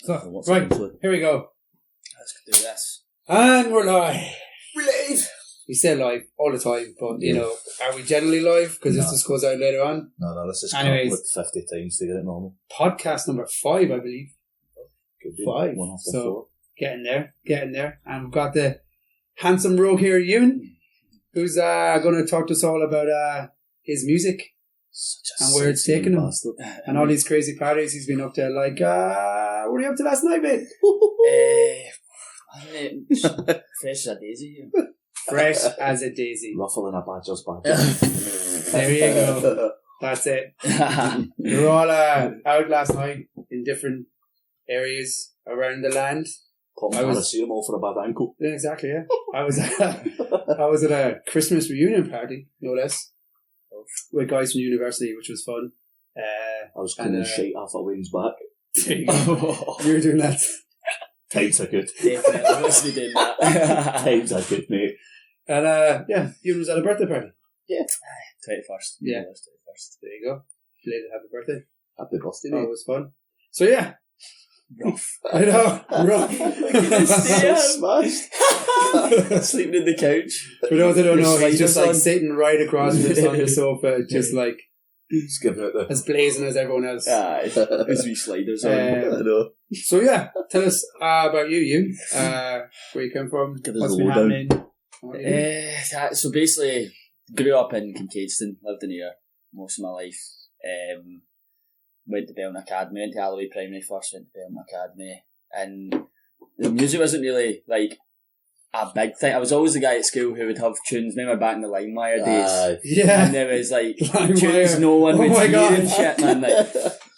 So, What's right, into it? here we go. Let's do this. And we're live. We're live. We say live all the time, but, you know, are we generally live? Because this just goes out later on. No, let's just Anyways. count with 50 times to get it normal. Podcast number 5, I believe. Could be 5. one after So, four. getting there. And we've got the handsome rogue here, Ewan, who's going to talk to us all about his music Such and where it's taken him. bastard. And all these crazy parties he's been up to. Like, what were you up to last night, mate? Fresh as a daisy. Fresh as a daisy. Ruffling a badger's back. There you go. That's it. We were all out last night in different areas around the land. Popping I was- on a suit all for a bad ankle. Yeah, exactly, yeah. I was at a Christmas reunion party, no less, with guys from university, which was fun. I was And, cleaning shit off a Wayne's back. You were doing that. Times are good. Definitely, I was doing that. Times are good, mate. And yeah, you was at a birthday party. 21st. Yeah. 21st. There you go. Belated happy birthday. Happy birthday, Oh, mate. it was fun. So yeah, Rough. I know, rough. Yeah. Smashed. Sleeping in the couch. For those that don't know, he's just like Sliders on. sitting right across from us on the sofa, just like Just giving it the... as blazing as everyone else. His wee sliders on. Um, I know. So yeah, tell us about you, where you come from, Give us what's a been lowdown. happening. What you do. So basically, grew up in Kincaidston, lived in here most of my life. Went to Belton Academy, went to Alloway Primary first, went to Belton Academy. And the music wasn't really like a big thing. I was always the guy at school who would have tunes, remember back in the LimeWire days? Yeah. And there was like LimeWire. tunes no one Oh would my hear God. and shit, man. Like,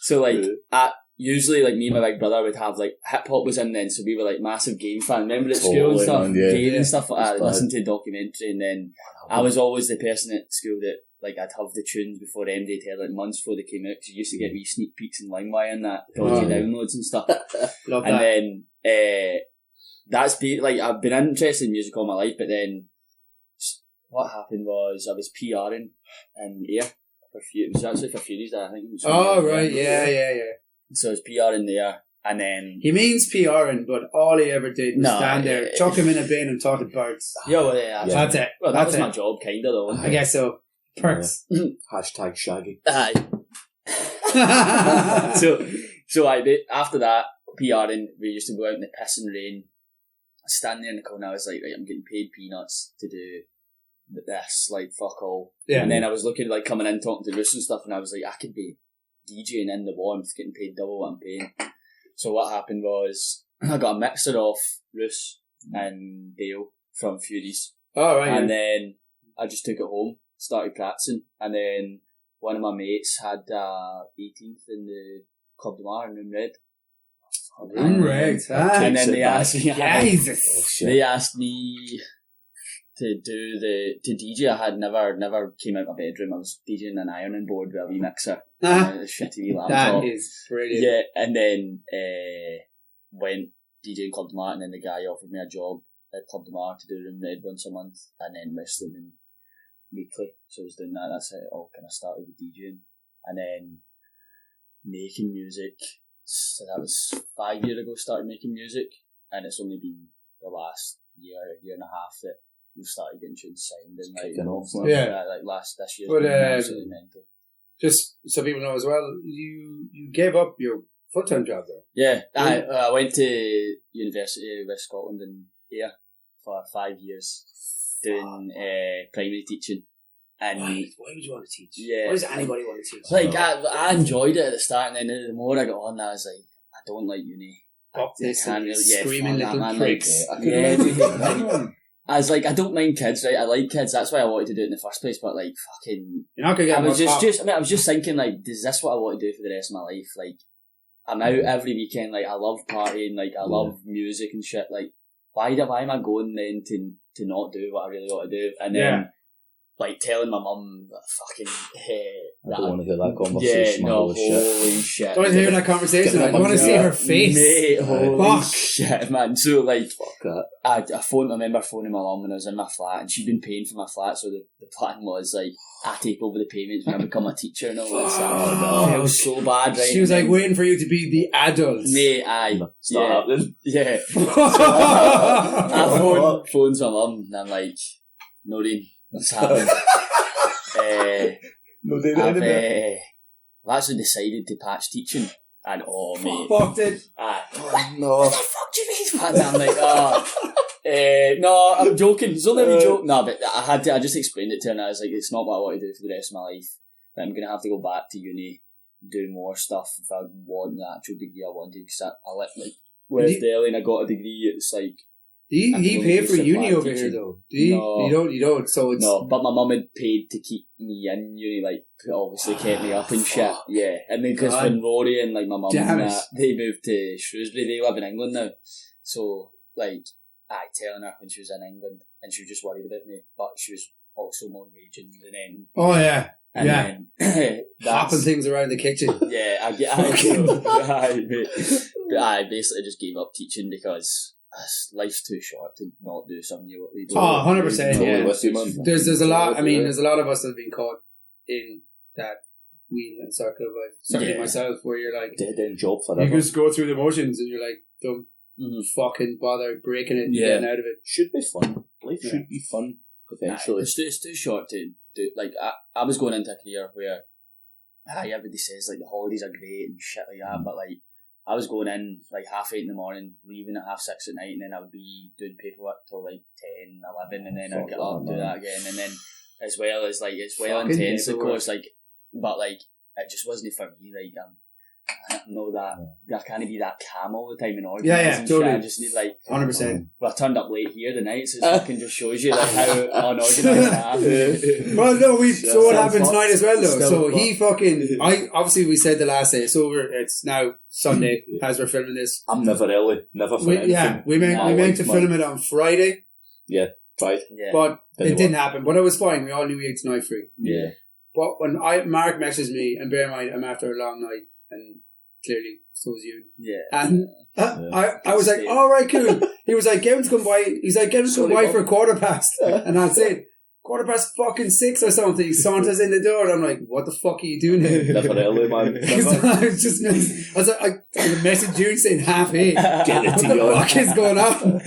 so like usually like me and my big brother would have like hip hop was in then, so we were like massive game fans. Remember at school and Totally, stuff, man, yeah. game Yeah. and stuff like that. It's bad. Listen to documentary, and then I was always the person at school that like I'd have the tunes before MD tell like months before they came out because you used to get wee sneak peeks in LimeWire and that dodgy Oh, yeah. downloads and stuff. Love And that. then like I've been interested in music all my life, but then what happened was I was PRing in Ayr for it was actually for Furies Day, I think. It was Oh right, yeah. So I was PRing there, and then He means PRing, but all he ever did was No, stand there, yeah. chuck him in a bin, and talk to birds. yeah, That's it. well, that That's was my it. job, kinda though. I guess so. Perks. Hashtag Shaggy. Aye. So after that PRing, we used to go out in the piss and rain, stand there in the corner. I was like, right, I'm getting paid peanuts to do this, like fuck all. Yeah. And then I was looking like coming in talking to Roos and stuff, and I was like, I could be DJing in the warmth, getting paid double what I'm paying. So what happened was I got a mixer off Roos and Dale from Furies, All right. and Yeah. then I just took it home, started practicing, and then one of my mates had 18th in the Club de Mar in Red. Unrigged. And then they asked me, Jesus. Oh, shit. they asked me to DJ. I had never came out of my bedroom. I was DJing an ironing board with a wee mixer, Ah, a shitty wee laptop. that is brilliant. Yeah, and then went DJing Club de Mar, and then the guy offered me a job at Club de Mar to do Room Red once a month, and then wrestling weekly. So I was doing that. That's how it all kind of started with DJing, and then making music. So that was 5 years ago. Started making music, and it's only been the last year and a half that we've started getting tunes signed and like Kicking off, Yeah. like last this year. But, Absolutely mental. Just so people know as well, you gave up your full-time job though. Yeah, I went to University of West Scotland in Ayr for 5 years doing primary teaching. And Why would you want to teach? Yeah. Why does anybody want to teach? like I enjoyed it at the start, and then the more I got on, I was like, I don't like uni. Fuck this can't and really- screaming fuck that, little man, pricks. like, I was like, I don't mind kids, right? I like kids. That's why I wanted to do it in the first place. But like, fucking, You're not gonna get I was more pop. I was just thinking, like, is this what I want to do for the rest of my life? Like, I'm out every weekend. Like, I love partying. Like, I love music and shit. Like, why am I going then to not do what I really want to do? And then like telling my mum fucking I don't want to hear that conversation. yeah, no, Holy shit. Don't hear that conversation. I want to see her face. Mate, holy Fuck. shit, man. So like, Fuck that. I remember phoning my mum when I was in my flat, and she'd been paying for my flat, so the plan was like, I take over the payments when I become a teacher and all that stuff. Oh, It was so bad, right? She was like waiting for you to be the adult. Mate, It's not happening. yeah. I phoned my mum, and I'm like, Noreen, what's happening? No, they didn't. I've actually decided to patch teaching, and mate, Fucked it. No. what the fuck do you mean? And I'm like, no, I'm joking. It's only a joke. No, but I just explained it to her, and I was like, it's not what I want to do for the rest of my life. That I'm gonna have to go back to uni, do more stuff if I want the actual degree I wanted. Because I left early and I got a degree. It's like. He paid for uni over teaching. here though. Do you? No. You don't. So it's No, but my mum had paid to keep me in uni, like obviously kept me up and shit. Yeah, and then because when Rory and like my mum and that, they moved to Shrewsbury, they live in England now. So like, I telling her when she was in England, and she was just worried about me, but she was also more raging than anything. Oh yeah. And then, Hopping things around the kitchen. Yeah, I basically just gave up teaching because life's too short to not do something you do. 100%. Yeah. With you, man. There's a lot. I mean, there's a lot of us that have been caught in that wheel and circle of life. Certainly myself, where you're like dead end job forever. You just go through the motions, and you're like, don't fucking bother breaking it and getting out of it. Should be fun. Life should be fun. Potentially, it's too short to do. Like I was going into a career where everybody says like the holidays are great and shit like that, but like I was going in like 8:30 in the morning, leaving at 6:30 at night, and then I would be doing paperwork till like 10, 11, and then I'd get up and do that again, and then as well as like it's well intense, of course, like, but like it just wasn't for me. Like I know that I can't be that calm all the time in order. Yeah, totally. I just need like 100%. Well, I turned up late here tonight, so it fucking just shows you like how unorganised I am. Well, no, so what happened tonight as well, though? Still so he fucking, obviously we said the last day, it's over, it's now Sunday as we're filming this. I'm never early, never for anything. Yeah, we meant to film it on Friday. Yeah, right. Yeah. But it didn't happen, but it was fine, we all knew we had tonight free. Yeah. But when Mark messaged me, and bear in mind, I'm after a long night, and clearly so was you. Yeah. And I was like, all right, cool. He was like, get him to come by. He's like, get him to come by for 1:15. And that's it. 6:15 or something. He saunters in the door, and I'm like, what the fuck are you doing here? Never early, man. I was like, I messaged you saying 8:30. Get it What the fuck is going on?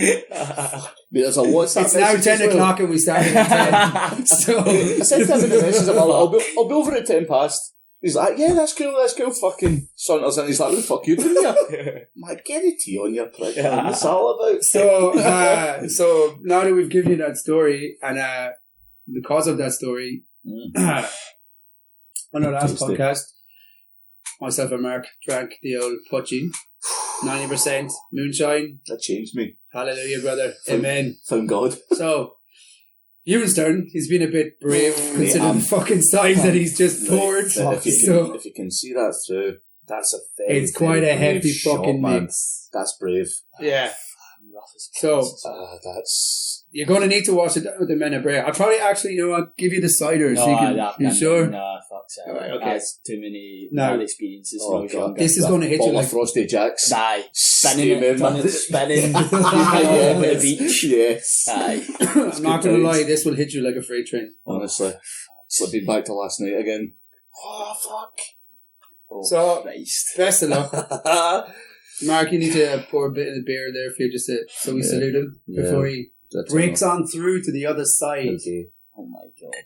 There's a WhatsApp. It's now 10 o'clock and we started at 10. So I said to him in the message, I'll be over at 10 past. He's like, yeah, that's cool. Fucking saunters in. He's like, what the fuck you doing here? I'm like, get it to you on your prick. What's all about? So now that we've given you that story, and because of that story, on our last podcast, myself and Mark drank the old Putching, 90% moonshine. That changed me. Hallelujah, brother. Amen. Thank God. So, Ewan's turn. He's been a bit brave considering the fucking size that he's just poured. If you can see that through, that's a very, it's quite a hefty fucking man. mix. That's brave. Yeah. So, you're going to need to wash it down with the Menebrea. I'll probably actually, give you the cider. You sure? No, fuck's it. Right, okay. That's too many bad experiences. Oh, God. This is going to hit you like Frosty Jacks. Aye. Spinning on the beach. Yes. Aye. I'm not going to lie, this will hit you like a freight train. Honestly. Slipping back to last night again. Oh, fuck. Oh, so, Christ. Best of luck. Mark, you need to pour a bit of the beer there for you, just so we salute him before he breaks on through to the other side. Okay. Oh my God.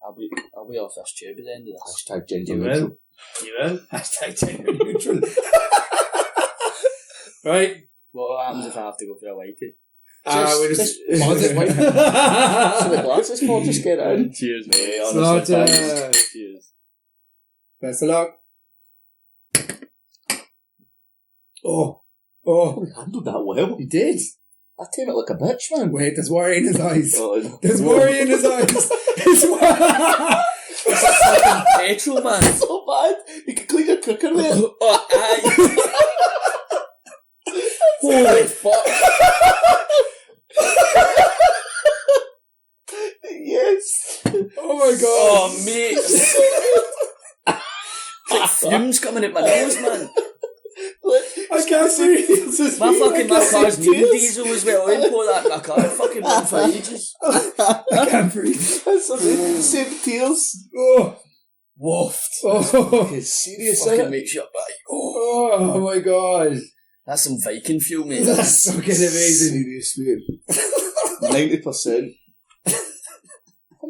I'll be off this tube at the end of this. Hashtag gender neutral. You will? Hashtag gender neutral. Right. What happens if I have to go for a whitey? We just pause it. So the glasses for, just get in. Cheers, mate. Honestly, Cheers. Best of luck. Oh, We handled that well. you did. I tame it like a bitch, man. Wait, there's worry in his eyes. Oh, There's worry in his eyes. It's fucking petrol, man. It's so bad. You can clean your cooker there. Oh, aye. Holy fuck. Yes. my god! Oh, mate. It's like fumes coming out my nose, man. I can't breathe. My car's needing diesel as well. I didn't pour that in my car. I fucking run for ages. I can't breathe. That's amazing. Same tears. Oh. Waft. Oh. It's serious, Fucking makes you back. Oh my god. That's some Viking fuel, mate. That's fucking amazing. Serious, mate. 90%.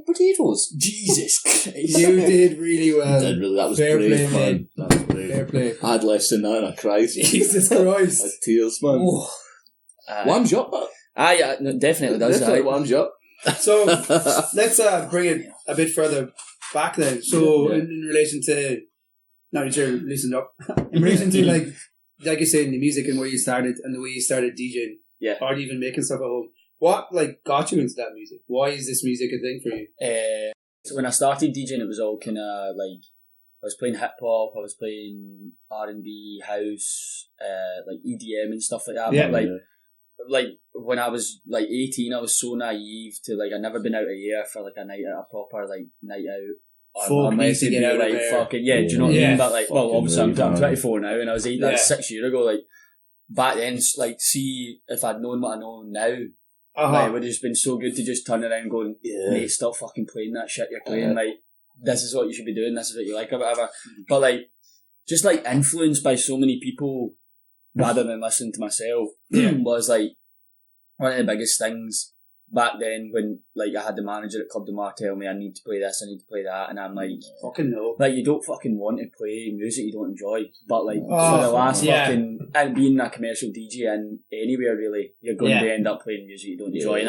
Potatoes. Jesus Christ. You did really well. Did really. That was Fair brave, play, man. That was brave. Fair play. I had less than that and I cried. Jesus Christ. I had tears, man. Oh. Warms you up, man. Yeah, no, definitely does. Definitely warms you up. So let's bring it a bit further back then. So in relation to, now that you're loosened up, in relation to like you said, the music and where you started and the way you started DJing, or even making stuff at home. What got you into that music? Why is this music a thing for you? So when I started DJing, it was all kind of like I was playing hip hop, I was playing R&B, house, like EDM and stuff like that. Yeah. But like when I was like 18, I was so naive to like I'd never been out of here for like a night out, a proper like night out. Folk unless music, it'd get be out of like there. fucking do you know what I mean? But like, well, obviously I'm 24 now, and I was 8. That's 6 years ago. Like back then, like see if I'd known what I know now. Like, it would have just been so good to just turn around and go, mate, stop fucking playing that shit you're playing. Like, this is what you should be doing, this is what you like, or whatever. But, like, just, like, influenced by so many people rather than listening to myself was, like, one of the biggest things back then when, like, I had the manager at Club de Mar tell me I need to play this, I need to play that, and I'm like, fucking no. Like, you don't fucking want to play music you don't enjoy, but, like, for the last fucking, and being a commercial DJ and anywhere really, you're going to end up playing music you don't enjoy, and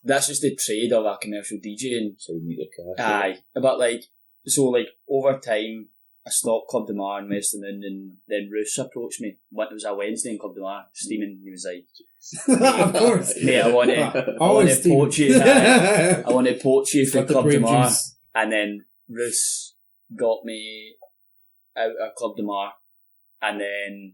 that's just the trade of a commercial DJ. And so you need your cash. Aye, but like, so like, over time, I stopped Club de Mar in Western, and then Roos approached me. It was a Wednesday in Club de Mar, steaming. He was like, of course, mate, I want to poach you. I want to poach you for Club de Mar. And then Roos got me out of Club de Mar, and then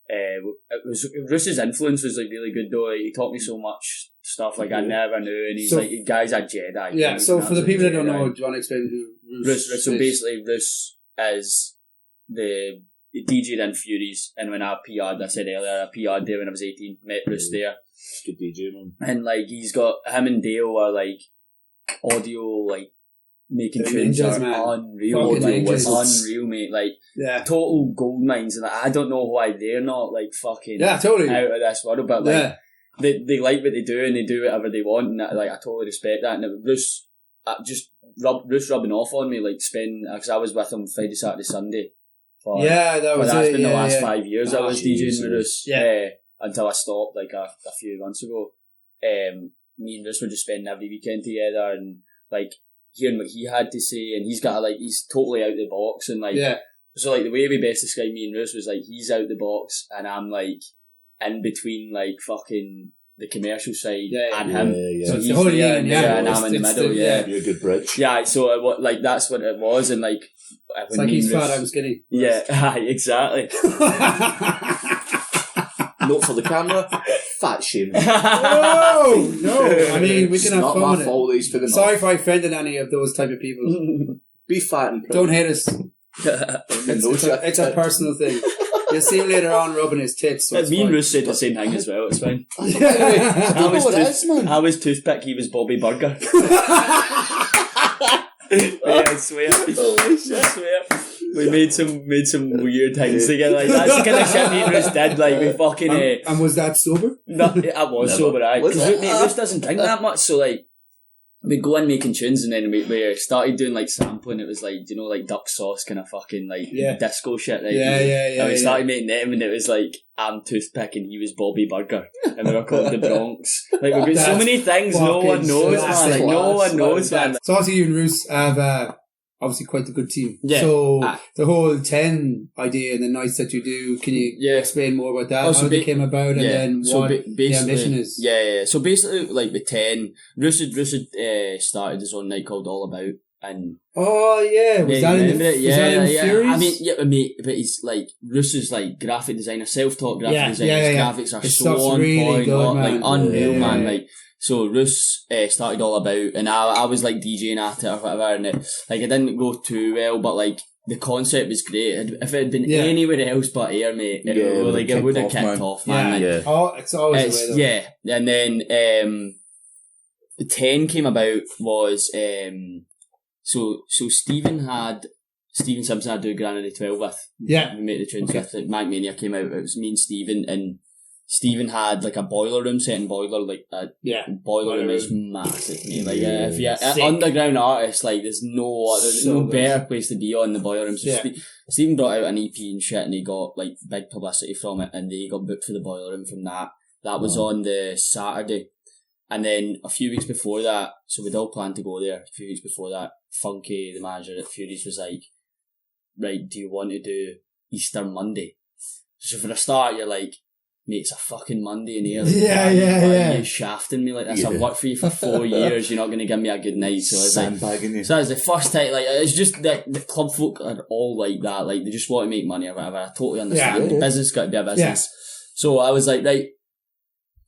it was Roos's influence was like really good though. He taught me so much stuff like I never knew, and he's like, "You guys are Jedi." Yeah. So for the people that don't know, do you want to explain who Roos is? So basically, Roos is the DJ in Furies, and when I PR'd, I said earlier, I PR'd there when I was 18, met Roos there. Good DJ, man. And like, he's got, him and Dale are like, audio, like, making tunes are unreal, like, unreal, mate, like, total gold mines, and like, I don't know why they're not, like, fucking totally out of this world, but like, they like what they do, and they do whatever they want, and like, I totally respect that, and Roos, Roos rubbing off on me, like, because I was with him Friday, Saturday, Sunday. That's been the last 5 years I was DJing with Roos. Until I stopped like a few months ago. Me and Roos were just spending every weekend together and like hearing what he had to say, and he's totally out the box, and like so like the way we best described me and Roos was like he's out the box and I'm like in between like fucking the commercial side and him. So he's there and I'm in the middle. You're a good bridge. Yeah, so like that's what it was, and like it's like he's fat, I'm skinny. Yeah, exactly. Note for the camera, fat shaming. No. I mean, we can have fun with it. Sorry if I offended any of those type of people. Be fat and proud. Don't hate us. It's a personal thing. You'll see him later on rubbing his tits. So me and Roos said the same thing as well. It's fine. I was Toothpick. He was Bobby Burger. I swear. I swear. We made some weird things together. Like, that's the kind of shit me and Roos did. Like, we fucking. And was that sober? No, I was sober. Because Roos doesn't drink that much, so like. We'd go in making tunes, and then we started doing like sampling. It was like, you know, like duck sauce kind of fucking like disco shit. Like, and we started making them, and it was like, I'm Toothpick and he was Bobby Burger, and we were called the Bronx. Like, we've got so many things no one knows, man. Like, no one knows, man. So obviously you and Roos have obviously quite a good team. Yeah. So the whole 10 idea and the nights that you do, can you explain more about that? How it came about, and then what the ambition is? Yeah. So basically, like with 10, Roos had started his own night called All About, and was that in Furies? I mean, but he's like Roos is like graphic designer, self-taught graphic designer. His graphics are so on really point, good, like unreal, man. Like So Roos started all about, and I was like DJing at it or whatever, and it didn't go too well, but like the concept was great. If it had been anywhere else but Ayr, mate, it would have kicked off, man. It's always the way, though. Yeah, and then the 10 came about was so Stephen Simpson had to do Granary 12 with. Yeah. We made the tunes with. Like, Mac Mania came out. It was me and Stephen, and Stephen had like a boiler room set in Boiler. Like boiler room is massive, mate. Like if you're an underground artist, like there's no better place to be on the boiler room. So Stephen brought out an EP and shit, and he got like big publicity from it, and they got booked for the boiler room from that. That was on the Saturday. And then a few weeks before that, so we'd all planned to go there. A few weeks before that, Funky, the manager at Furies, was like, right, do you want to do Easter Monday? So for a start, you're like, mate, it's a fucking Monday in here. Like, why are you shafting me like this? I've worked for you for 4 years. You're not going to give me a good night. So it's like, so it's the first time. Like, it's just that the club folk are all like that. Like, they just want to make money or whatever. I totally understand. The business got to be a business. So I was like, right,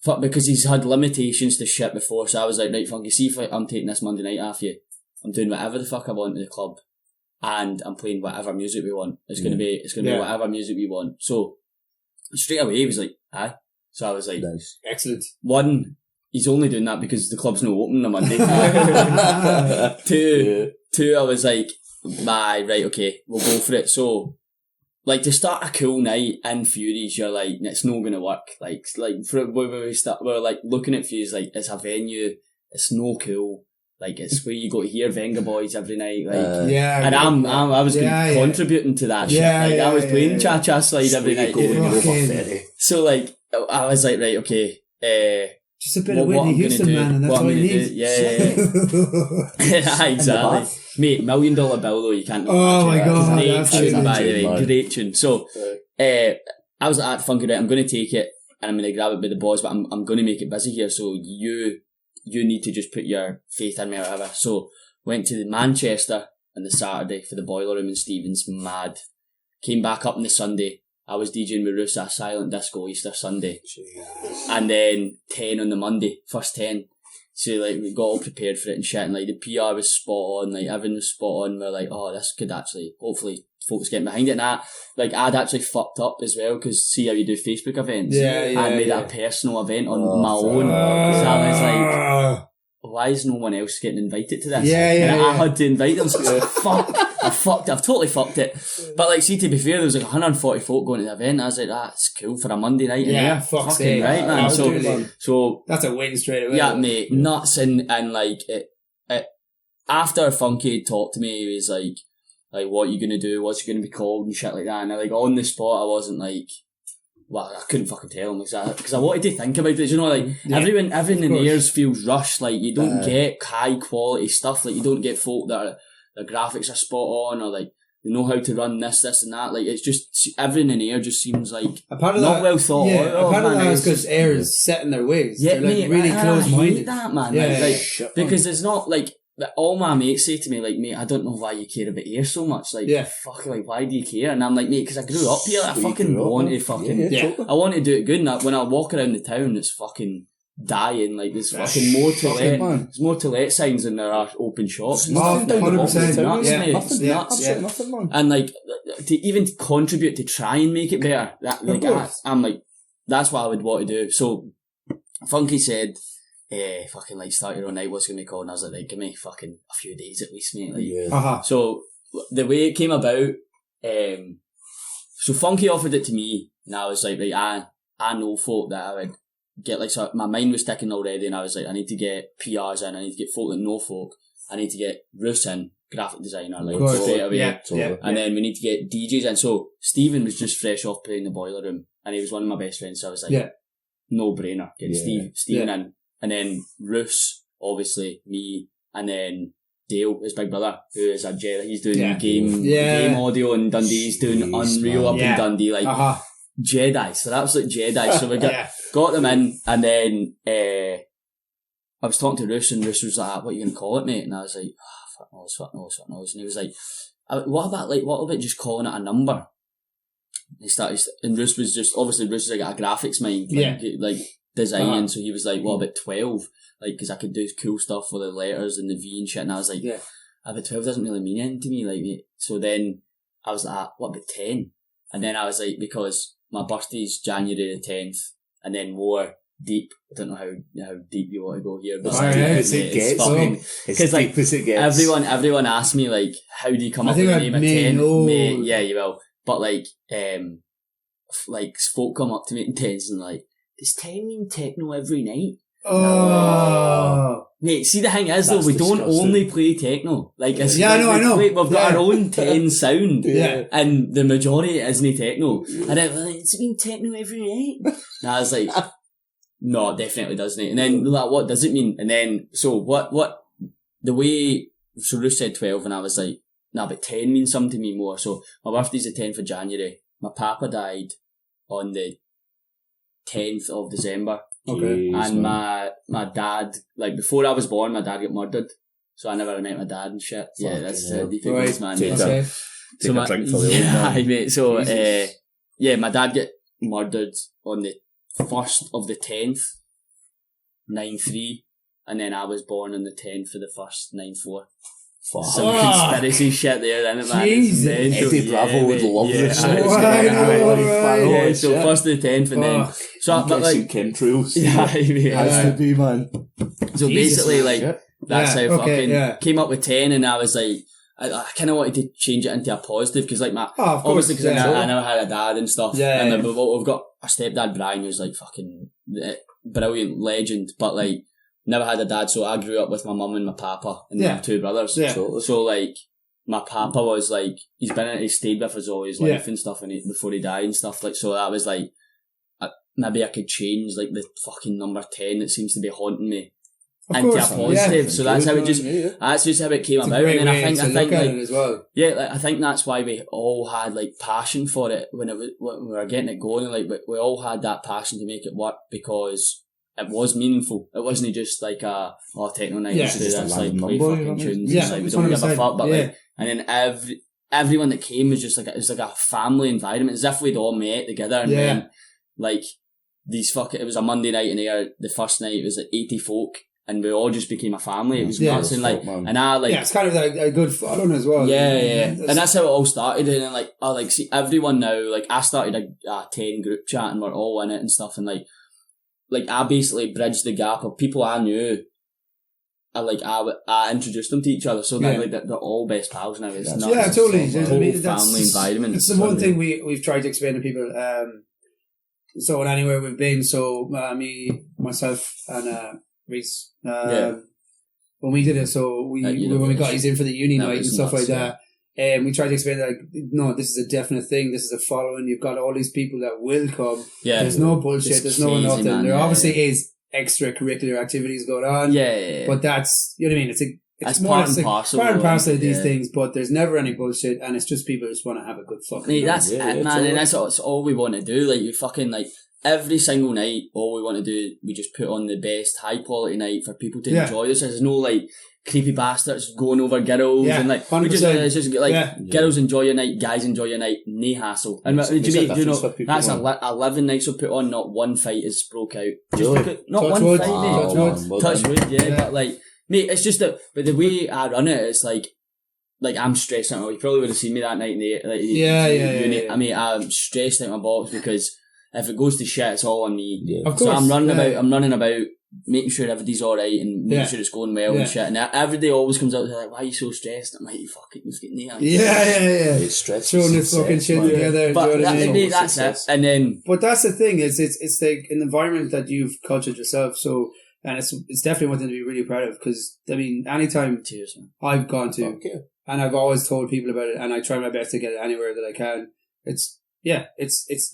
fuck, because he's had limitations to shit before. So I was like, right, Funky, see if I'm taking this Monday night off you. I'm doing whatever the fuck I want in the club, and I'm playing whatever music we want. It's gonna be whatever music we want. So straight away he was like, aye. So I was like, nice. Excellent. One, he's only doing that because the club's not open on Monday. Two, I was like, aye, right, okay, we'll go for it. So, like, to start a cool night in Furies, you're like, it's not going to work. Like for when we start, we're like looking at Furies, like, it's a venue, it's no cool. Like, it's where you go to hear Venga Boys every night. Like, and I was contributing to that shit. Like, I was playing Cha-Cha Slide every night. So, like, I was like, right, okay, just a bit of Whitney Houston, man, and that's all you need. Yeah, exactly. Mate, $1 Million Bill though, you can't. Oh my god, great tune, by the way, great tune. So, I was like, Funky, right, I'm going to take it and I'm going to grab it by the balls, but I'm going to make it busy here. So you need to just put your faith in me or whatever. So, went to Manchester on the Saturday for the boiler room and Stevens, mad. Came back up on the Sunday. I was DJing with Rusa, a silent disco Easter Sunday. Jesus. And then 10 on the Monday, first 10. So, like, we got all prepared for it and shit, and, like, the PR was spot on, like, everything was spot on. We're like, oh, this could actually, hopefully, folks getting behind it. And that, like, I'd actually fucked up as well, because see how you do Facebook events? I made it a personal event on my own. So I was like, why is no one else getting invited to this? I had to invite them, so fuck. I've totally fucked it. But like, see, to be fair, there was like 140 folk going to the event. I was like, that's cool for a Monday night. Yeah, fuck's fucking right, man. So that's a win straight away. Yeah, mate, nuts. And like, it after Funky had talked to me, he was like, what are you going to do? What's it going to be called? And shit like that. And like, on the spot, I wasn't like, well, I couldn't fucking tell him because I wanted to think about it. You know, like, everything in the ears feels rushed. Like, you don't get high quality stuff. Like, you don't get folk that the graphics are spot on, or like they know how to run this and that. Like, it's just everything in Air just seems like not well thought. Yeah, part of that is because Air is set in their ways. Yeah, they're like really close-minded. I hate that, man. Like, because it's not like all my mates say to me, like, mate, I don't know why you care about Air so much. Like, fuck, like, why do you care? And I'm like, mate, because I grew up here. I fucking want to I want to do it good. And when I walk around the town, it's fucking dying. Like, there's fucking more to let. There's more to let signs than there are open shops. 100%. Nuts, nuts. Nothing, man. And like, to even contribute to try and make it better, I'm like, that's what I would want to do. So, Funky said, fucking like, start your own night, what's it going to be called? And I was like, give me fucking a few days at least, mate. Like, So, the way it came about, so Funky offered it to me, and I was like, right, I know folk that I would get, like, so my mind was ticking already, and I was like, I need to get PRs in, I need to get folk that know folk, I need to get Roos in, graphic designer, like, straight away. And then we need to get DJs in. So Stephen was just fresh off playing the boiler room, and he was one of my best friends, so I was like, no brainer, get Stephen in. And then Roos, obviously, me, and then Dale, his big brother, who is a Jedi. He's doing game audio in Dundee. He's doing Unreal up in Dundee, like Jedis. They're absolute Jedis. So we got them in, and then I was talking to Roos, and Roos was like, "What are you going to call it, mate?" And I was like, "Fuck knows." And he was like, "What about just calling it a number?" He started, and Roos was just, obviously Roos is like a graphics mind, like designing, so he was like, what about 12? Like, because I could do cool stuff for the letters and the V and shit, and I was like, but 12 doesn't really mean anything to me, like, so then I was like, what about 10? And then I was like, because my birthday's January the 10th, and then more deep, I don't know how deep you want to go here, but because like, everyone asked me, like, how do you come up with the name of 10? May, yeah, you will, but like folk come up to me in tens and like, does 10 mean techno every night? Oh, mate, see the thing is though, we don't only play techno. Like, I know. We've got our own 10 sound, and the majority isn't techno. And I was like, does it mean techno every night? And I was like, no, it definitely doesn't. And then, like, what does it mean? And then, so what, the way, so Ruth said 12, and I was like, nah, but 10 means something to me more. So my birthday's the 10th of January. My papa died on the 10th of December. Okay. And my dad, like, before I was born, my dad got murdered. So I never met my dad and shit. Yeah, that's deep right. Man. Okay. So my drink for the old man. Mate. So, my dad got murdered on the 1st of the 10th, 9-3. And then I was born on the 10th of the 1st, 9-4. Some conspiracy shit there, isn't it, man? Jesus. Eddie Bravo would love this. So 1st to the 10th, and then so but like chemtrails. Has to be, man. So basically, like that's how fucking came up with 10, and I was like, I kind of wanted to change it into a positive because, like, my obviously because I never had a dad and stuff, and we've got a stepdad Brian who's like fucking brilliant legend, but like. Never had a dad, so I grew up with my mum and my papa and my two brothers. Yeah. So like, my papa was like, he stayed with us all his life and stuff, and before he died and stuff, like, so that was like, maybe I could change like the fucking number 10 that seems to be haunting me into a positive. So that's how it that's just how it came about. And then I think like, as well. Like, I think that's why we all had like passion for it when we were getting it going. Like, we all had that passion to make it work because it was meaningful. It wasn't just like techno night. Yeah, just like play fucking tunes. Yeah, like, we don't give a fuck. But like, and then everyone that came was just like it was like a family environment, as if we'd all met together. And then like it was a Monday night in there. The first night it was like 80 folk, and we all just became a family. It was nuts, and like, and I like it's kind of like a good fun as well. Yeah. And that's how it all started. And then like I like see everyone now. Like I started a 10 group chat, and we're all in it and stuff, and like I basically bridged the gap of people I knew. I introduced them to each other, so that like they're all best pals now. It's not totally. Family environment. It's the one thing we've tried to explain to people. So anywhere we've been, so me, myself, and Reese, when we did it, so when we got he's in for the uni night and stuff like that. We tried to explain that, like, no, this is a definite thing. This is a following. You've got all these people that will come. Yeah. There's no bullshit. There's no nothing. Man, there obviously is extracurricular activities going on. Yeah. But that's, you know what I mean? It's more part and parcel of these things, but there's never any bullshit, and it's just people who just want to have a good fucking night. That's it, man. Totally. And that's all we want to do. Like, you fucking, like, every single night, all we want to do, we just put on the best high quality night for people to enjoy this. There's no, like, creepy bastards going over girls and like 100%. It's just like girls enjoy your night, guys enjoy your night, no hassle. And do you know that's 11 nights we put on, not one fight is broke out. Not touch one wood. Fight, mate. Touch wood, but like, mate, it's just that. But the way I run it, it's like I'm stressed out. You probably would have seen me that night in the uni. I mean, I'm stressed out my box because if it goes to shit, it's all on me. Yeah. Of course, so I'm running about. Making sure everybody's alright and making sure it's going well and shit. And every day always comes out like, why are you so stressed? I'm like, you fucking just getting there. It's stressful. Throwing this fucking shit together. But that's it. And then, but that's the thing, it's like an environment that you've cultured yourself. So, and it's definitely one thing to be really proud of, because I mean, anytime I've gone to, and I've always told people about it, and I try my best to get it anywhere that I can. It's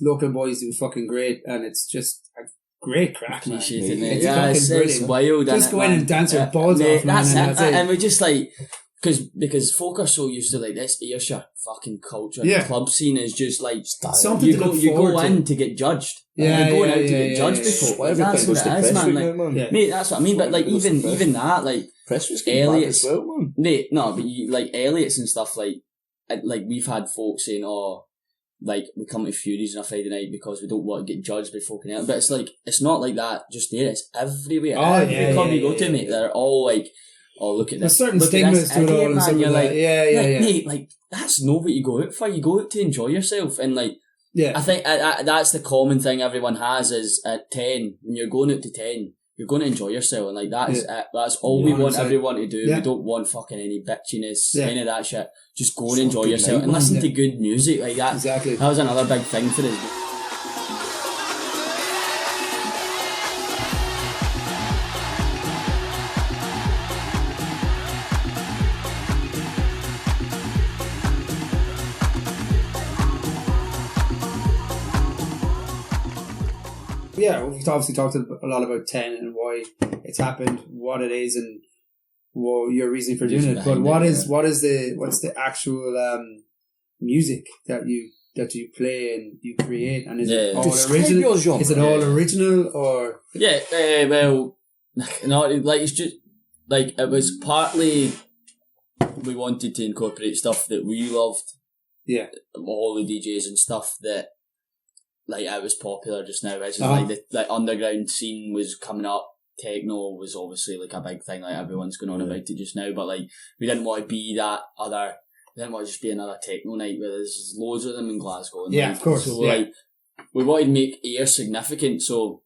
local boys do fucking great, and it's just great crack, man. It's wild. Just go in and dance your balls off, man. That's it. And we're just like, because folk are so used to like this Ayrshire fucking culture. The club scene is just like something you go in to get judged. You're going out to get judged before. That's what it is, man. Like, mate, that's what I mean. But like even that, like Elliot's, mate, no, but like Elliot's and stuff, like we've had folk saying, oh, like, we come to Furies on a Friday night because we don't want to get judged by fucking out. But it's like, it's not like that just there, it's everywhere. Every club you go to, mate, they're all like, oh, look at this. There's certain stigmas to it all, and man. You're like, mate, like, that's not what you go out for. You go out to enjoy yourself. And like, yeah. I think that's the common thing everyone has is at 10, when you're going out to 10, you're going to enjoy yourself. And like, that's it. That's all we want everyone to do. Yeah. We don't want fucking any bitchiness, any of that shit. Just go and enjoy yourself and listen to good music like that. Exactly. That was another big thing for us. Yeah, we've obviously talked a lot about 10 and why it's happened, what it is, and your reason for doing it. But what's the actual music that you play and you create, and is it all original? Is it all original or? Yeah, well, no, like it's just like it was partly we wanted to incorporate stuff that we loved. Yeah, all the DJs and stuff that. Like, it was popular just now, which is like the underground scene was coming up. Techno was obviously like a big thing, like everyone's going on about it just now, but like we didn't want to be we didn't want to just be another techno night where there's loads of them in Glasgow. And of course. So like, we wanted to make Ayr significant, so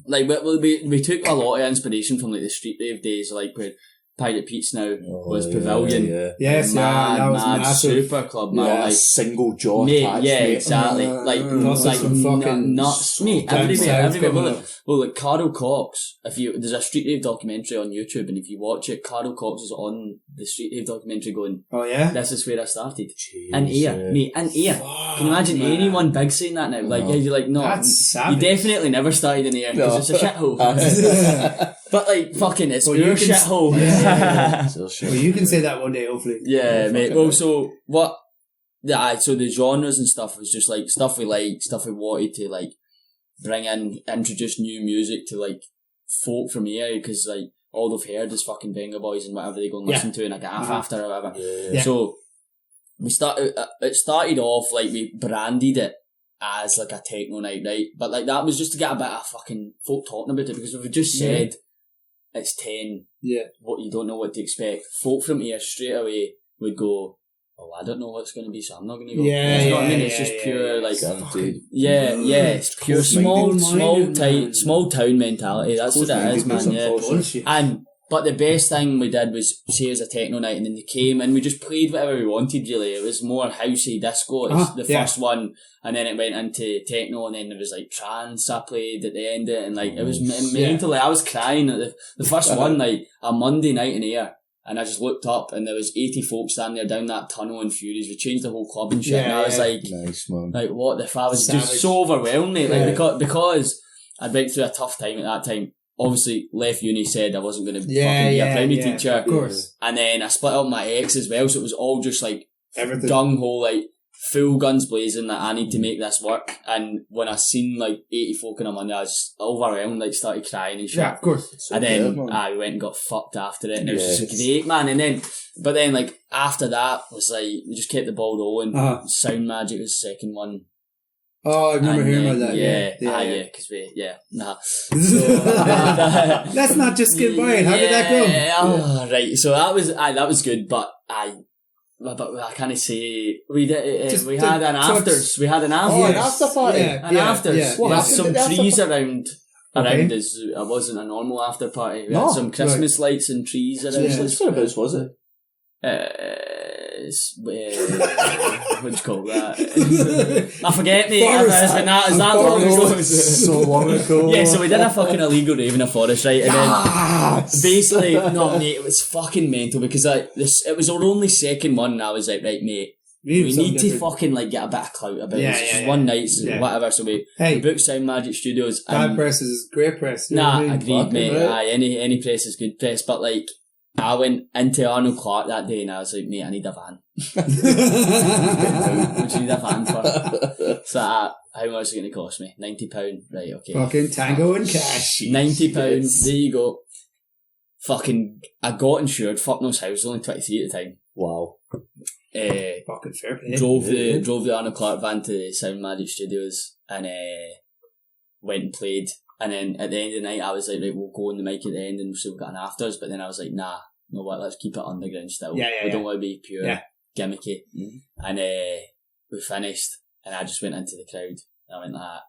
like we took a lot of inspiration from like the street rave days, like where Pirate Pete's now was Pavilion. Yes, that was mad massive. Super club, man. Like, single jaw mate, exactly. Like nuts, mate. Everywhere. Well, like Carol Cox. There's a street rave documentary on YouTube, and if you watch it, Carol Cox is on the street rave documentary going, "Oh yeah, this is where I started." In Ayr, mate. In Ayr. Can you imagine anyone big saying that now? Like, you're like, no, you definitely never started in Ayr because it's a shithole. But like, fucking, it's your shithole. Well, you can say that one day, hopefully. Yeah, mate. Well, so what? So the genres and stuff was just like stuff we liked, stuff we wanted to like bring in, introduce new music to like folk from here, because like all they've heard is fucking Benga Boys and whatever they go and listen to in a gaff after or whatever. Yeah. So it started off like we branded it as like a techno night, right? But like that was just to get a bit of fucking folk talking about it, because if we just said it's 10, what you don't know what to expect, folk from here straight away would go, oh, I don't know what's going to be, so I'm not going to go. It's just pure like, it's pure small town mentality. That's what it is, man. But the best thing we did was say it was a techno night, and then they came and we just played whatever we wanted, really. It was more housey disco. It was the first one, and then it went into techno, and then there was like trance I played at the end of it, and like it was mental. Like, I was crying at the first one, like a Monday night in Ayr, and I just looked up and there was 80 folks standing there down that tunnel in Furies. We changed the whole club and shit, and I was like, nice, man. Like, what the fuck? I was just so overwhelmed, mate. Like, because I went through a tough time at that time. Obviously, left uni, said I wasn't going to be a primary teacher. Of course. And then I split up with my ex as well, so it was all just like gung-ho, like full guns blazing that I need to make this work. And when I seen like 80 folk on a Monday, I was overwhelmed, like started crying and shit. Yeah, of course. So and then I went and got fucked after it, and it was just great, man. And then, but then like after that was like, we just kept the ball rolling. Sound Magic was the second one. Oh, I remember hearing about that. Because let's not just skip by it. How did that go? Right. So that was good, but I can't say we did. We had an afters. We had an after. Oh, an after party. An afters. Yeah. We had some trees around us. It wasn't a normal after party. We had some Christmas lights and trees around us. Whereabouts was it? What do you call that? I forget, mate. Is that long ago? So long ago. Yeah, so we did a fucking illegal rave in a forest, right? And then basically, no, mate, it was fucking mental, because it was our only second one, and I was like, right, mate, we need to fucking like get a bit of clout about this. It's just one night, whatever. So we booked Sound Magic Studios. Bad press is great press. Agreed, mate. Any press is good press, but like, I went into Arnold Clark that day and I was like, mate, I need a van. What do you need a van for? So how much is it going to cost me? £90. Right, okay. Fucking tango and cash. £90, there you go. Fucking, I got insured, fuck knows how, I was only 23 at the time. Wow. Fucking fair play. drove the Arnold Clark van to the Sound Magic Studios and went and played. And then at the end of the night, I was like, right, we'll go on the mic at the end and so we've got an afters. But then I was like, nah, you know what, let's keep it underground still. We don't want to be pure gimmicky. And we finished and I just went into the crowd. And I went like,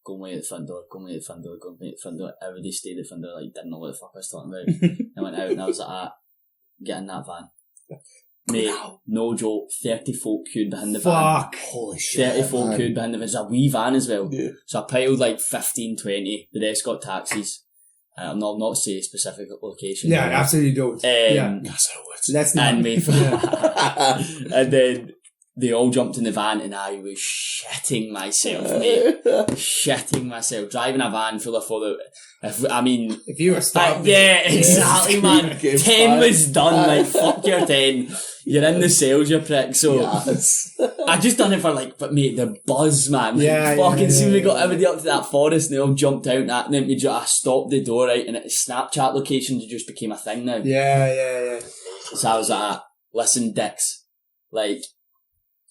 go and wait at the front door, go and wait at the front door, go and wait at the front door. Everybody stayed at the front door, like, didn't know what the fuck I was talking about. I went out and I was like, get in that van. Mate, no joke, 30 folk queued behind the van. Fuck. Holy shit. 30 folk queued behind the van. There's a wee van as well. Yeah. So I piled like 15, 20. The rest got taxis. I'm not saying a specific location. Yeah, absolutely don't. Let's not. And, and then they all jumped in the van and I was shitting myself, mate. Shitting myself. Driving a van full of photo. If you were stopped. Yeah, exactly, man. 10 was done, like, fuck your 10. You're in the sales, you prick. So, I just done it for but mate, the buzz, man. Soon we got everybody up to that forest and they all jumped out and then I stopped the door, right, and Snapchat locations just became a thing now. Yeah. So I was like, listen, dicks, like,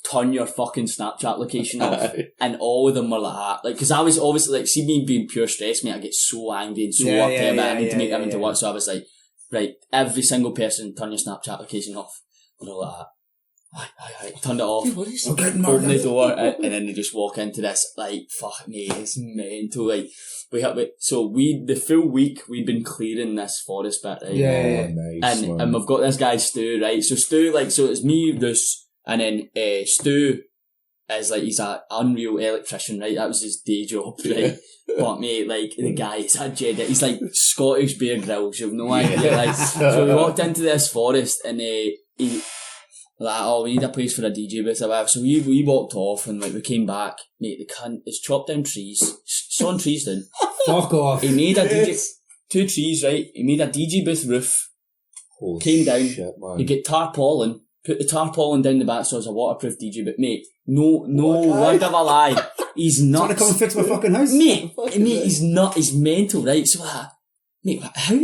turn your fucking Snapchat location off. And all of them were like that. Like, because I was obviously, see me being pure stress, mate, I get so angry and so upset about I need to make everything to work. So I was like, right, every single person, turn your Snapchat location off. And they're like that. I turned it off, open the door, and then they just walk into this, like, fuck me, it's mental. Like, the full week we'd been clearing this forest bit, right? Nice, and we've got this guy Stu, right? So Stu, so it's me, Roos, and then Stu is he's an unreal electrician, right? That was his day job, right? But mate, the guy, he's a Jedi, he's like Scottish Bear Grylls, you've no idea. So we walked into this forest and he we need a place for a DJ booth or whatever. So we walked off and we came back, mate, the cunt is chopped down trees, sawing trees down. Fuck off. He made a DJ, 2 trees, right? He made a DJ booth roof, came down, you get tarpaulin, put the tarpaulin down the back so it's a waterproof DJ, but mate, no word of a lie. He's nuts. Trying to come and fix my fucking house? Mate, he's not, he's mental, right? So, mate, how?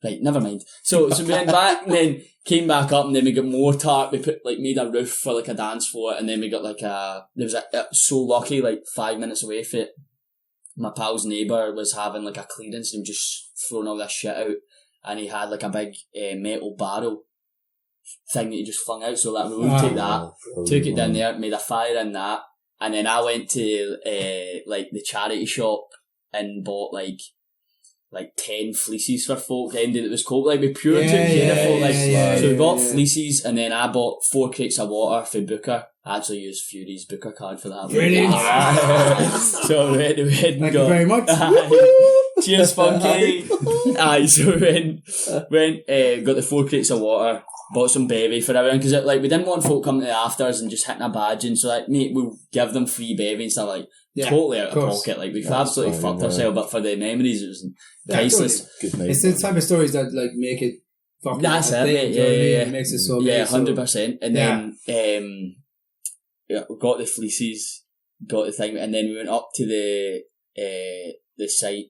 Right, never mind. So we went back and then came back up and then we got more tarp. We made a roof for a dance floor and then we got so lucky, 5 minutes away from it. My pal's neighbour was having a clearance and he was just throwing all this shit out and he had a big metal barrel thing that he just flung out, so we would take that, took it down there, made a fire in that, and then I went to the charity shop and bought 10 fleeces for folk. The end of it was cold, we pure took care of folk. So we bought fleeces and then I bought 4 crates of water for Booker. I actually used Fury's Booker card for that. Really? So we went and Thank you very much. Cheers, Funky. So we went, got the 4 crates of water, bought some bevy for everyone, because we didn't want folk coming to the afters and just hitting a badge, and so mate, we'll give them free bevy and stuff, totally out of pocket, we've absolutely fucked ourselves, but for the memories it was priceless. Totally. It's the type of stories that make it fucking that's it, mate. Yeah. It makes it so 100%. And then we got the fleeces, got the thing, and then we went up to the site,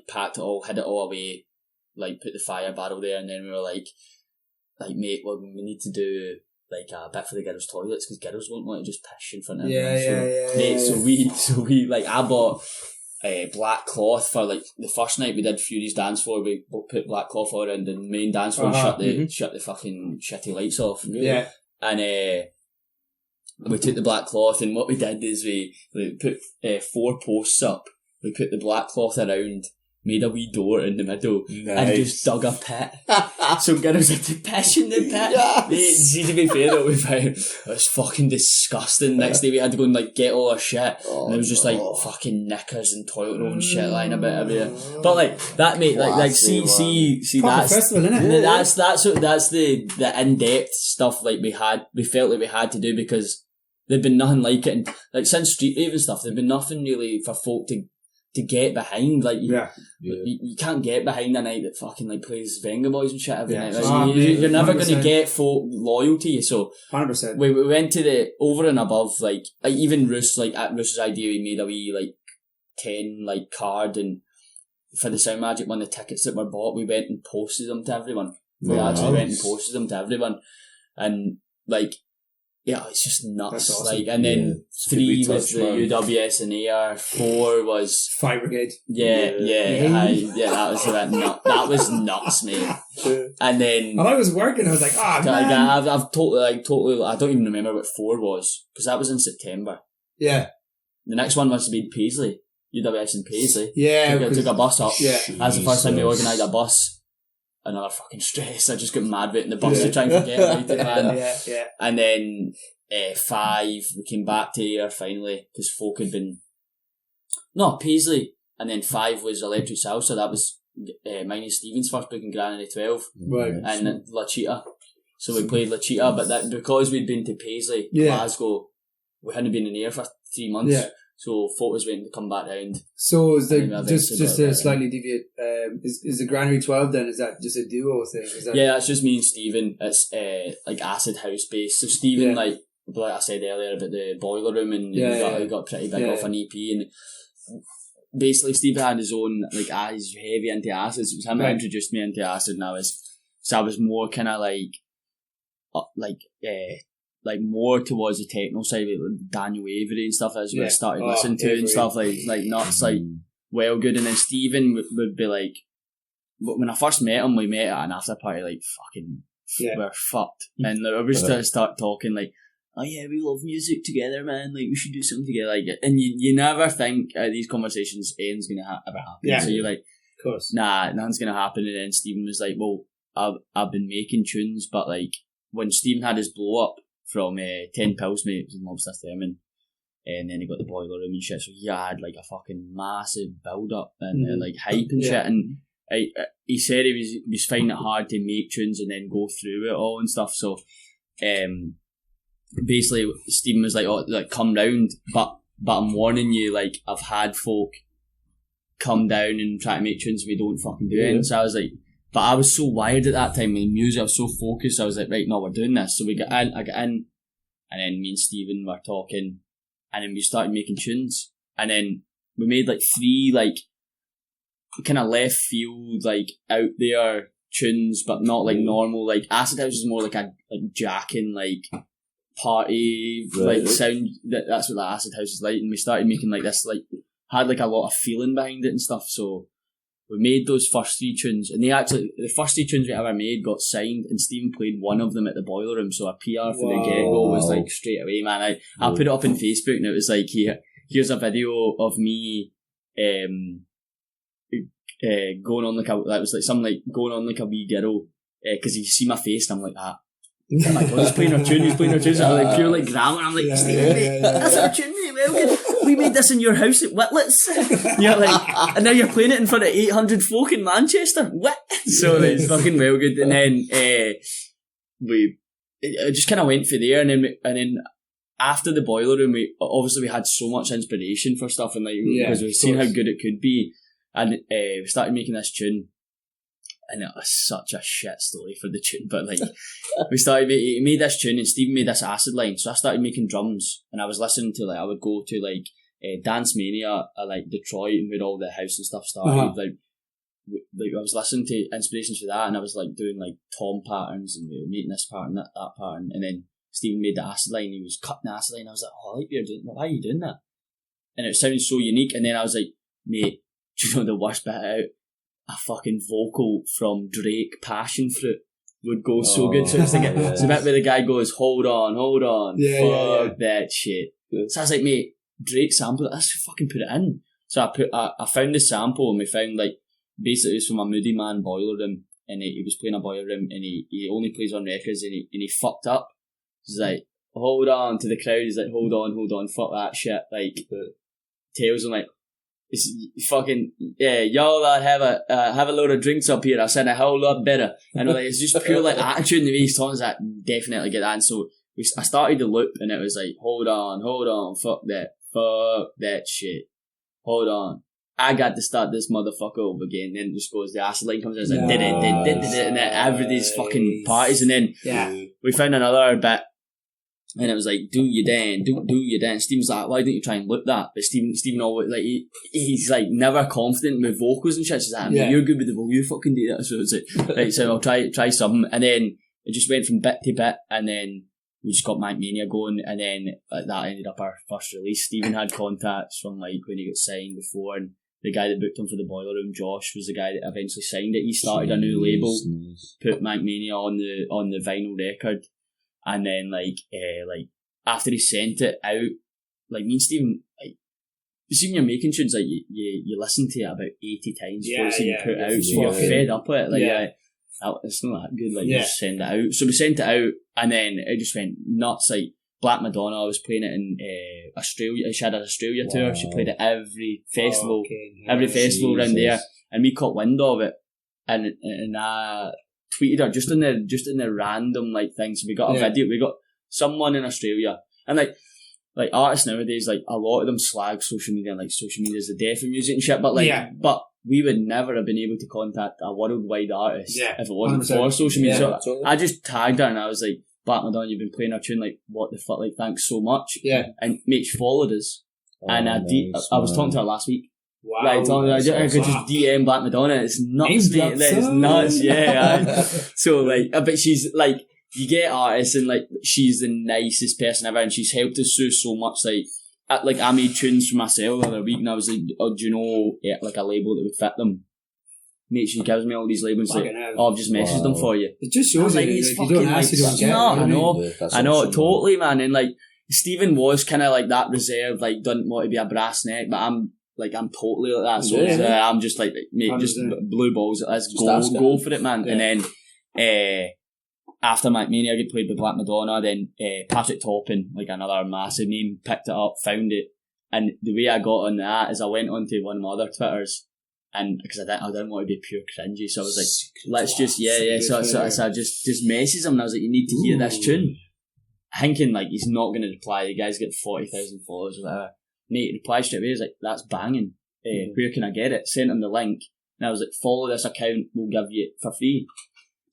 packed it all, hid it all away, put the fire barrel there, and then we were mate, we need to do a bit for the girls' toilets because girls won't want to just piss in front of everyone. So we I bought black cloth for the first night we did Fury's dance floor. We put black cloth all around the main dance floor and shut the fucking shitty lights off. Yeah, and we took the black cloth and what we did is we put 4 posts up. We put the black cloth around, made a wee door in the middle, and just dug a pit. So girls had to piss in the pit. Yes. To be fair though, we found it was fucking disgusting. Next day we had to go and get all our shit, and it was just fucking knickers and toilet roll and shit lying about everywhere. But that mate, see that's festival, innit? That's the in-depth stuff we felt we had to do because there'd been nothing like it, and since Street Rave and stuff, there'd been nothing really for folk to get behind. You can't get behind a night that fucking plays Venga Boys and shit every night. You're never going to get folk loyal to you. So 100%. We went to the over and above, even Roos, at Roos's idea, we made a wee 10 card, and for the Sound Magic one, the tickets that were bought, we went and posted them to everyone. We actually went and posted them to everyone, and like, yeah, it's just nuts. That's awesome. Like, and then 3 was the UWS and AR, 4 was Fire Brigade. Yeah, that was a bit nuts. That was nuts, mate. And then when I was working, I was like, man. I've totally, I don't even remember what 4 was, because that was in September. Yeah. The next one must have been Paisley, UWS and Paisley. Yeah. Took a bus up. Yeah. That's the first time we organised a bus. Another fucking stress. I just got mad waiting the bus to try and forget about it, man. Yeah. And then 5, we came back to AR finally, because folk had been... No, Paisley. And then 5 was Electric Salsa. That was mine and Stephen's first book in Granary 12. Right. And La Chita. So we played La Chita, but that because we'd been to Paisley, Glasgow, we hadn't been in AR for 3 months. Yeah. So folk was waiting to come back round. So is the, just to slightly deviate, is the Granary 12 then, is that just a duo thing? Yeah, that's just me and Stephen. It's like acid house based. So Stephen, like I said earlier about the boiler room, and he got pretty big off an EP, and basically Stephen had his own, like, he's heavy into acids. It was him that introduced me into acid, and I was more kind of like more towards the techno side, like Daniel Avery and stuff, as we started listening to and stuff, like nuts, like well good. And then Stephen would be like, but when I first met him, we met at an after party, like fucking, we're fucked. And like, we start talking like, oh yeah, we love music together, man, like we should do something together, like, and you never think these conversations end's gonna ever happen. So you're like, of course, nah, nothing's gonna happen. And then Stephen was like, well, I've been making tunes, but like when Stephen had his blow up from 10 Pills, mate, it was in Lobster Therman, and then he got the boiler room and shit, so he had like a fucking massive build up and like hype and shit, and he said he was finding it hard to make tunes and then go through it all and stuff. So basically Stephen was like, oh, like, come round, but I'm warning you, like, I've had folk come down and try to make tunes we don't fucking do it. So I was like, but I was so wired at that time with music, I was so focused, I was like, right, no, we're doing this. So I got in, and then me and Stephen were talking, and then we started making tunes, and then we made like 3 like kind of left field, like out there tunes, but not like normal. Like Acid House is more like a jacking, like party like sound. That's what the Acid House is like, and we started making like this, like had like a lot of feeling behind it and stuff. So we made those first 3 tunes, and the first 3 tunes we ever made got signed, and Stephen played one of them at the boiler room. So a PR for the get-go was like straight away, man. I put it up on Facebook, and it was like, here's a video of me going on like that was like something like going on like a wee girl, because you see my face, and I'm like, oh my god, he's playing our tune. So I'm like pure like grammar. I'm like, Steve, that's our tune, mate. Well, we made this in your house at Whitlets. You're like, and now you're playing it in front of 800 folk in Manchester. What? So it's fucking well good. And then it just kind of went for there, and then after the boiler room, we had so much inspiration for stuff, and like because we've seen how good it could be, and we started making this tune. And it was such a shit story for the tune, but like he made this tune, and Stephen made this acid line. So I started making drums, and I was listening to, like, I would go to like Dance Mania at like Detroit, and where all the house and stuff started. Like I was listening to inspirations for that, and I was like doing like tom patterns, and we were making this pattern, that pattern, and then Stephen made the acid line. He was cutting the acid line. I was like, oh, I like you're doing. Why are you doing that? And it sounded so unique. And then I was like, mate, do you know the worst bit out? A fucking vocal from Drake, Passion Fruit, would go so good. So it's like it's a bit where the guy goes, hold on, fuck that shit. So I was like, mate, Drake sample it, let's fucking put it in. So I found the sample, and we found, like, basically it was from a Moody Man boiler room, and he was playing a boiler room, and he only plays on records, and he fucked up. He's like, hold on, to the crowd. He's like, hold on, fuck that shit. Like, tells him, like, it's fucking, y'all have a load of drinks up here. I said a whole lot better. And like, it's just pure like attitude, and the way he's talking, that definitely get that. And so I started the loop, and it was like, hold on, fuck that shit. Hold on. I got to start this motherfucker over again. Then it just goes, the acid line comes in, it's like, did it, and then everybody's fucking parties. And then we found another bit. And it was like, do your dance. Stephen's like, why don't you try and loop that? But Stephen always, like, he's like never confident with vocals and shit. He's like, you're good with the vocal, you fucking do that. So it's like, right, so I'll try something. And then it just went from bit to bit, and then we just got Mania going, and then that ended up our first release. Stephen had contacts from like when he got signed before, and the guy that booked him for the Boiler Room, Josh, was the guy that eventually signed it. He started a new label, put Mania on the vinyl record, and then like after he sent it out, like me and Stephen, like, you see when you're making tunes, like you listen to it about 80 times before it's even put out, so you're fed up with it. Like, it's not that good. Like, you just send it out. So we sent it out, and then it just went nuts. Like Black Madonna, I was playing it in Australia. She had an Australia tour. She played it every festival, around there, and we caught wind of it, and I tweeted her just in the random like thing. So we got a video. We got someone in Australia, and like artists nowadays, like a lot of them slag social media, and like social media is the death of music and shit. But but we would never have been able to contact a worldwide artist if it wasn't for social media. So totally. I just tagged her and I was like, Black Madonna, you've been playing our tune, like, what the fuck, like, thanks so much. Yeah. And mate, she followed us. And I was talking to her last week. Wow. Like, I could just DM Black Madonna. It's nuts, mate. It's nuts, So, like, but she's, like, you get artists and, like, she's the nicest person ever, and she's helped us through so much, like, I made tunes for myself the other week, and I was like, oh, do you know, like, a label that would fit them? Mate, she gives me all these labels, like, I've just messaged them for you. It just shows you, it's you fucking, don't ask, you don't get. I know, totally, man, and, like, Stephen was kind of like that reserved, like, doesn't want to be a brass neck, but I'm totally like that, so I'm just like, mate, just blue balls, let's go for it, man, and then, after Mania get played by Black Madonna, then Patrick Toppin, like another massive name, picked it up, found it, and the way I got on that is I went onto one of my other Twitters, and because I didn't want to be pure cringy, so I was like, let's just so I just messaged him, and I was like, you need to hear this tune, thinking like he's not going to reply. The guy's got 40,000 followers or whatever. Mate, he replied straight away. He's like, that's banging. Where can I get it? Sent him the link, and I was like, follow this account, we'll give you it for free.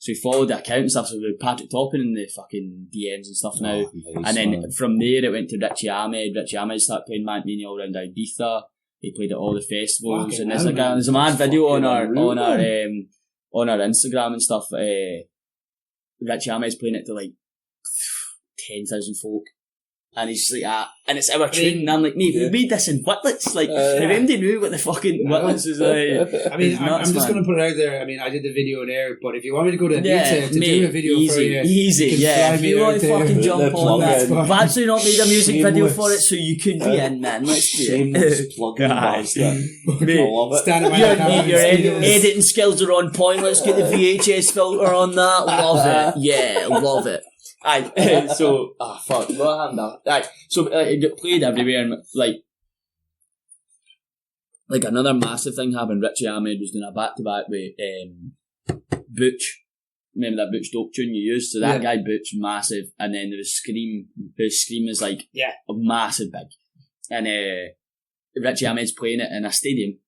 So he followed the account and stuff, so we had Patrick Toppin in the fucking DMs and stuff now. Nice, and then from there it went to Richie Ahmed. Richie Ahmed started playing Mania all around Ibiza. He played at all the festivals, and there's a mad video on our Instagram and stuff. Richie Ahmed's playing it to like 10,000 folk. And he's just like, and it's our tune, and I'm like, mate, we made this in Whitlets. Like, if anybody knew what the fucking Whitlets is like. I mean, I'm just going to put it out there. I mean, I did the video there, but if you want me to go to Ibiza to do a video for you, if you want to fucking jump on that, I've actually not made a music video for it, so you could be in, man. Let's do it. Plugging bastard. Your editing skills are on point. Let's get the VHS filter on that. Love it. Yeah, love it. So fuck, what happened now? So it got played everywhere, and like another massive thing happened. Richie Ahmed was doing a back-to-back with Butch. Remember that Butch dope tune you used? So that guy Butch, massive, and then there was Scream. Whose Scream is like a massive big, and Richie Ahmed's playing it in a stadium.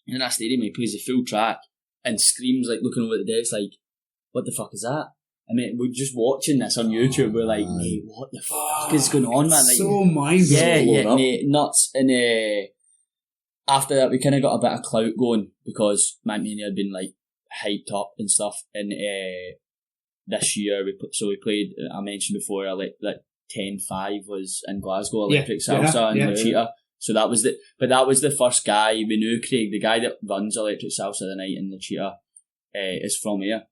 In that stadium, he plays the full track, and Scream's like looking over at the desk, like, "What the fuck is that?" I mean, we're just watching this on YouTube. We're like, mate, what the fuck is going on, man? Like, so mind-blowing. Mate, nuts. And after that, we kind of got a bit of clout going because Mania had been like hyped up and stuff. And this year, we played. I mentioned before, like 10-5 was in Glasgow, Electric Salsa and La Cheetah. So that was the first guy we knew. Craig, the guy that runs Electric Salsa the night in La Cheetah, is from here.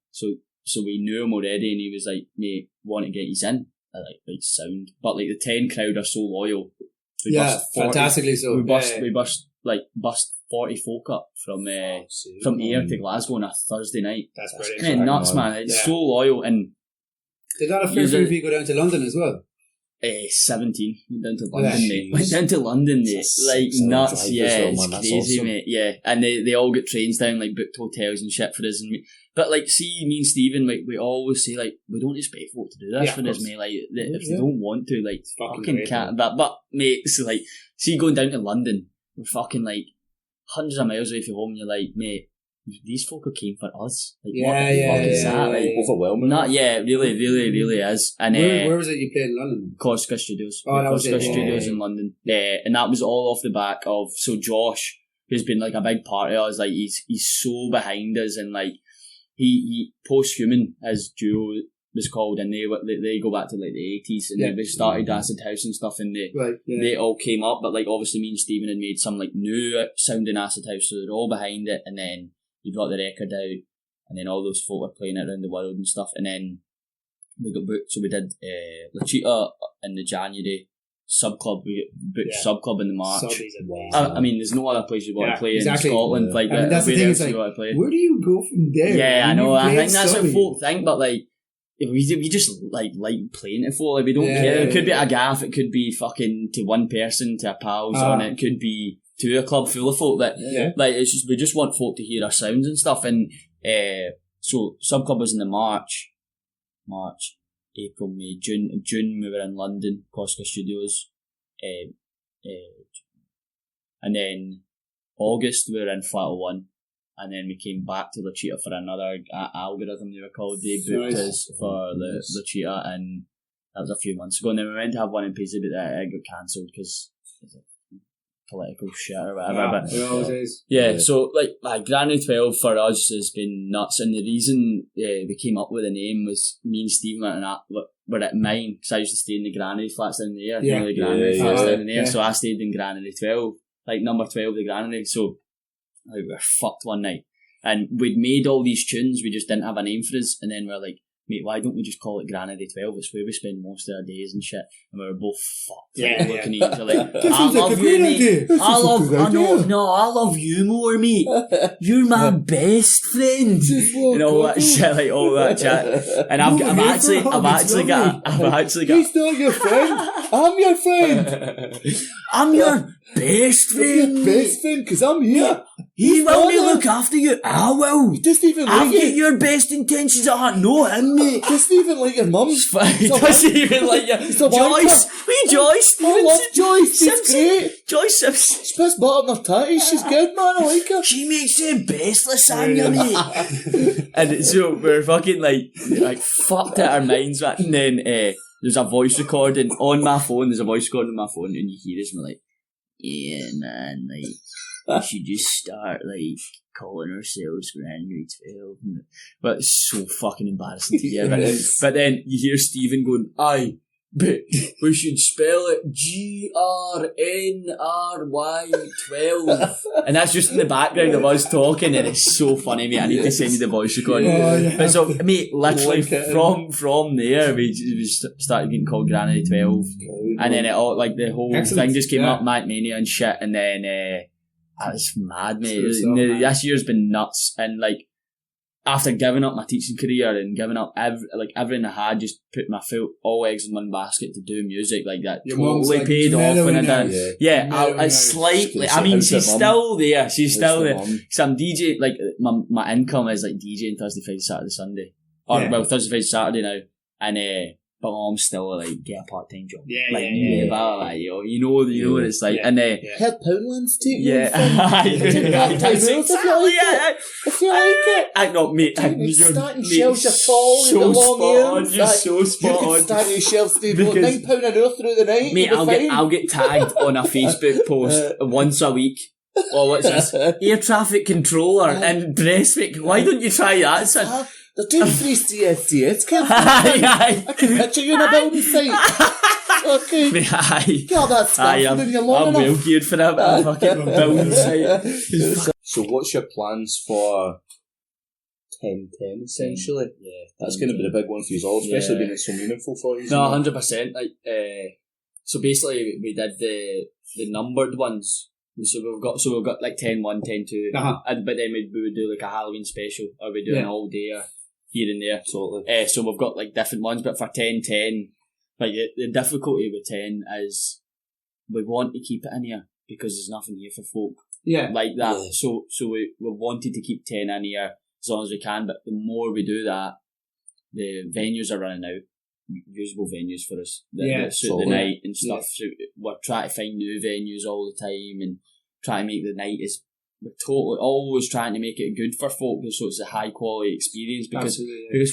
So we knew him already, and he was like, mate, want to get you in? I like sound. But like the 10 crowd are so loyal. We bust 40, fantastically so. We bust 40 folk up from here to Glasgow on a Thursday night. That's brilliant. Kind of nuts, man. It's so loyal. And did that a fair few of you go down to London as well? 17. Went down to London, mate. Went down to London, mate. Like nuts, it's crazy, awesome. Mate. Yeah, and they all get trains down, like booked hotels and shit for us. And but like, see, me and Stephen, like, we always say, like, we don't expect folk to do this for us, mate. Like, if they don't want to, like, fucking can't. But mate, so like, see, going down to London, we're fucking like hundreds of miles away from home. And you're like, mate, these folk who came for us. Like, what the fuck is that? Like, overwhelming. Really is. And where was it you played in London? Corsica Studios. Corsica Studios in London. And that was all off the back of, so Josh, who's been like a big part of us, like he's so behind us, and like he Posthuman, his duo, was called, and they go back to like the 80s, and they started Acid House and stuff, and they all came up, but like obviously me and Stephen had made some like new sounding Acid House, so they're all behind it, and then we got the record out, and then all those folk were playing it around the world and stuff, and then we got booked, so we did La Cheetah in the January, Sub Club, we booked Sub Club in the March. I mean, there's no other place you want to play in Scotland. Like, that's the thing, it's like, where do you go from there? Yeah, I know. I think that's what folk think, but like, we just like playing it for. Like, we don't care. It could be a gaff. It could be fucking to one person, to a pals on it. It could be to a club full of folk that like it's just we just want folk to hear our sounds and stuff. And so Sub Club was in the March, April, May, June we were in London, Costco Studios, and then August we were in Flat 01, and then we came back to La Cheetah for another algorithm they were called. They booked us for the La Cheetah, and that was a few months ago, and then we went to have one in Paisley, but it got cancelled because political shit or whatever. So like Granny 12 for us has been nuts, and the reason we came up with the name was me and Stephen were at mine, because I used to stay in the Granny flats down there, the Granny flats down there, so I stayed in Granny 12, like number 12 the Granny, so like, we were fucked one night, and we'd made all these tunes, we just didn't have a name for us, and then we were like, mate, why don't we just call it Granny 12? It's where we spend most of our days and shit. And we were both fucked. Looking at each other like, I love you, mate. I love you more, mate. You're my best friend. And all that shit, like all that chat. And I've actually got. He's not your friend. I'm your friend. I'm your best friend. Your best friend, because I'm here. He will look after you. I will. He doesn't even I've got your best intentions at heart. No, him, mate. Doesn't even like your mum. He doesn't even like your Joyce. We Joyce. I love Joyce. She's great. Joyce Simpson. She's pissed butter on her tatties. She's good, man. I like her. She makes the best lasagna, mate. And so we're fucking like fucked out our minds, right? And then there's a voice recording on my phone. There's a voice recording on my phone, and you hear us, and we're like, yeah, man, like, we should just start, like, calling ourselves Granny 12. But it's so fucking embarrassing to hear. But then you hear Stephen going, aye, but we should spell it GRNRY 12. And that's just in the background of us talking, and it's so funny, mate. I need to send you the voice recording. But so, mate, literally from there, we started getting called Granny 12. And then it all, like, the whole thing just came up, Mac Mania and shit, and then that was mad, mate. This year's been nuts, and like, after giving up my teaching career and giving up everything I had, just put my all eggs in one basket to do music, like that totally paid off when I did. I slightly. I mean, she's still there. She's still there. So I'm DJ. Like my income is like DJing Thursday, Friday, Saturday, Sunday, or Thursday, Friday, Saturday now, and but mom's still like get a part-time job. You know what it's like. And help Poundlands too. If you like it. I know, mate. Starting shelves are tall and the long ears. You're so spot on. You can start your shelves to £9 an hour through the night. Mate, I'll get tagged on a Facebook post once a week. Oh, what's this? Air traffic controller and breastfeed. Why don't you try that, son? They're doing free CSCS. I can picture you in a building site. Okay. Get all that stuff in your lawn. I'm well geared for that fucking building site. So what's your plans for 10-10 essentially? Yeah. That's going to be the big one for you all, especially being it's so meaningful for you. No, 100%. Like, so basically we did the numbered ones. So we've got like 10-1, 10-2, but then we would do like a Halloween special, or we do an all day here and there. Totally. So we've got like different ones, but for 10-10, like the difficulty with 10 is we want to keep it in here because there's nothing here for folk like that. Yeah. So we wanted to keep 10 in here as long as we can, but the more we do that, the venues are running out. Usable venues for us that suit the night and stuff. So we're trying to find new venues all the time and try to make the night we're totally always trying to make it good for folk, so it's a high quality experience because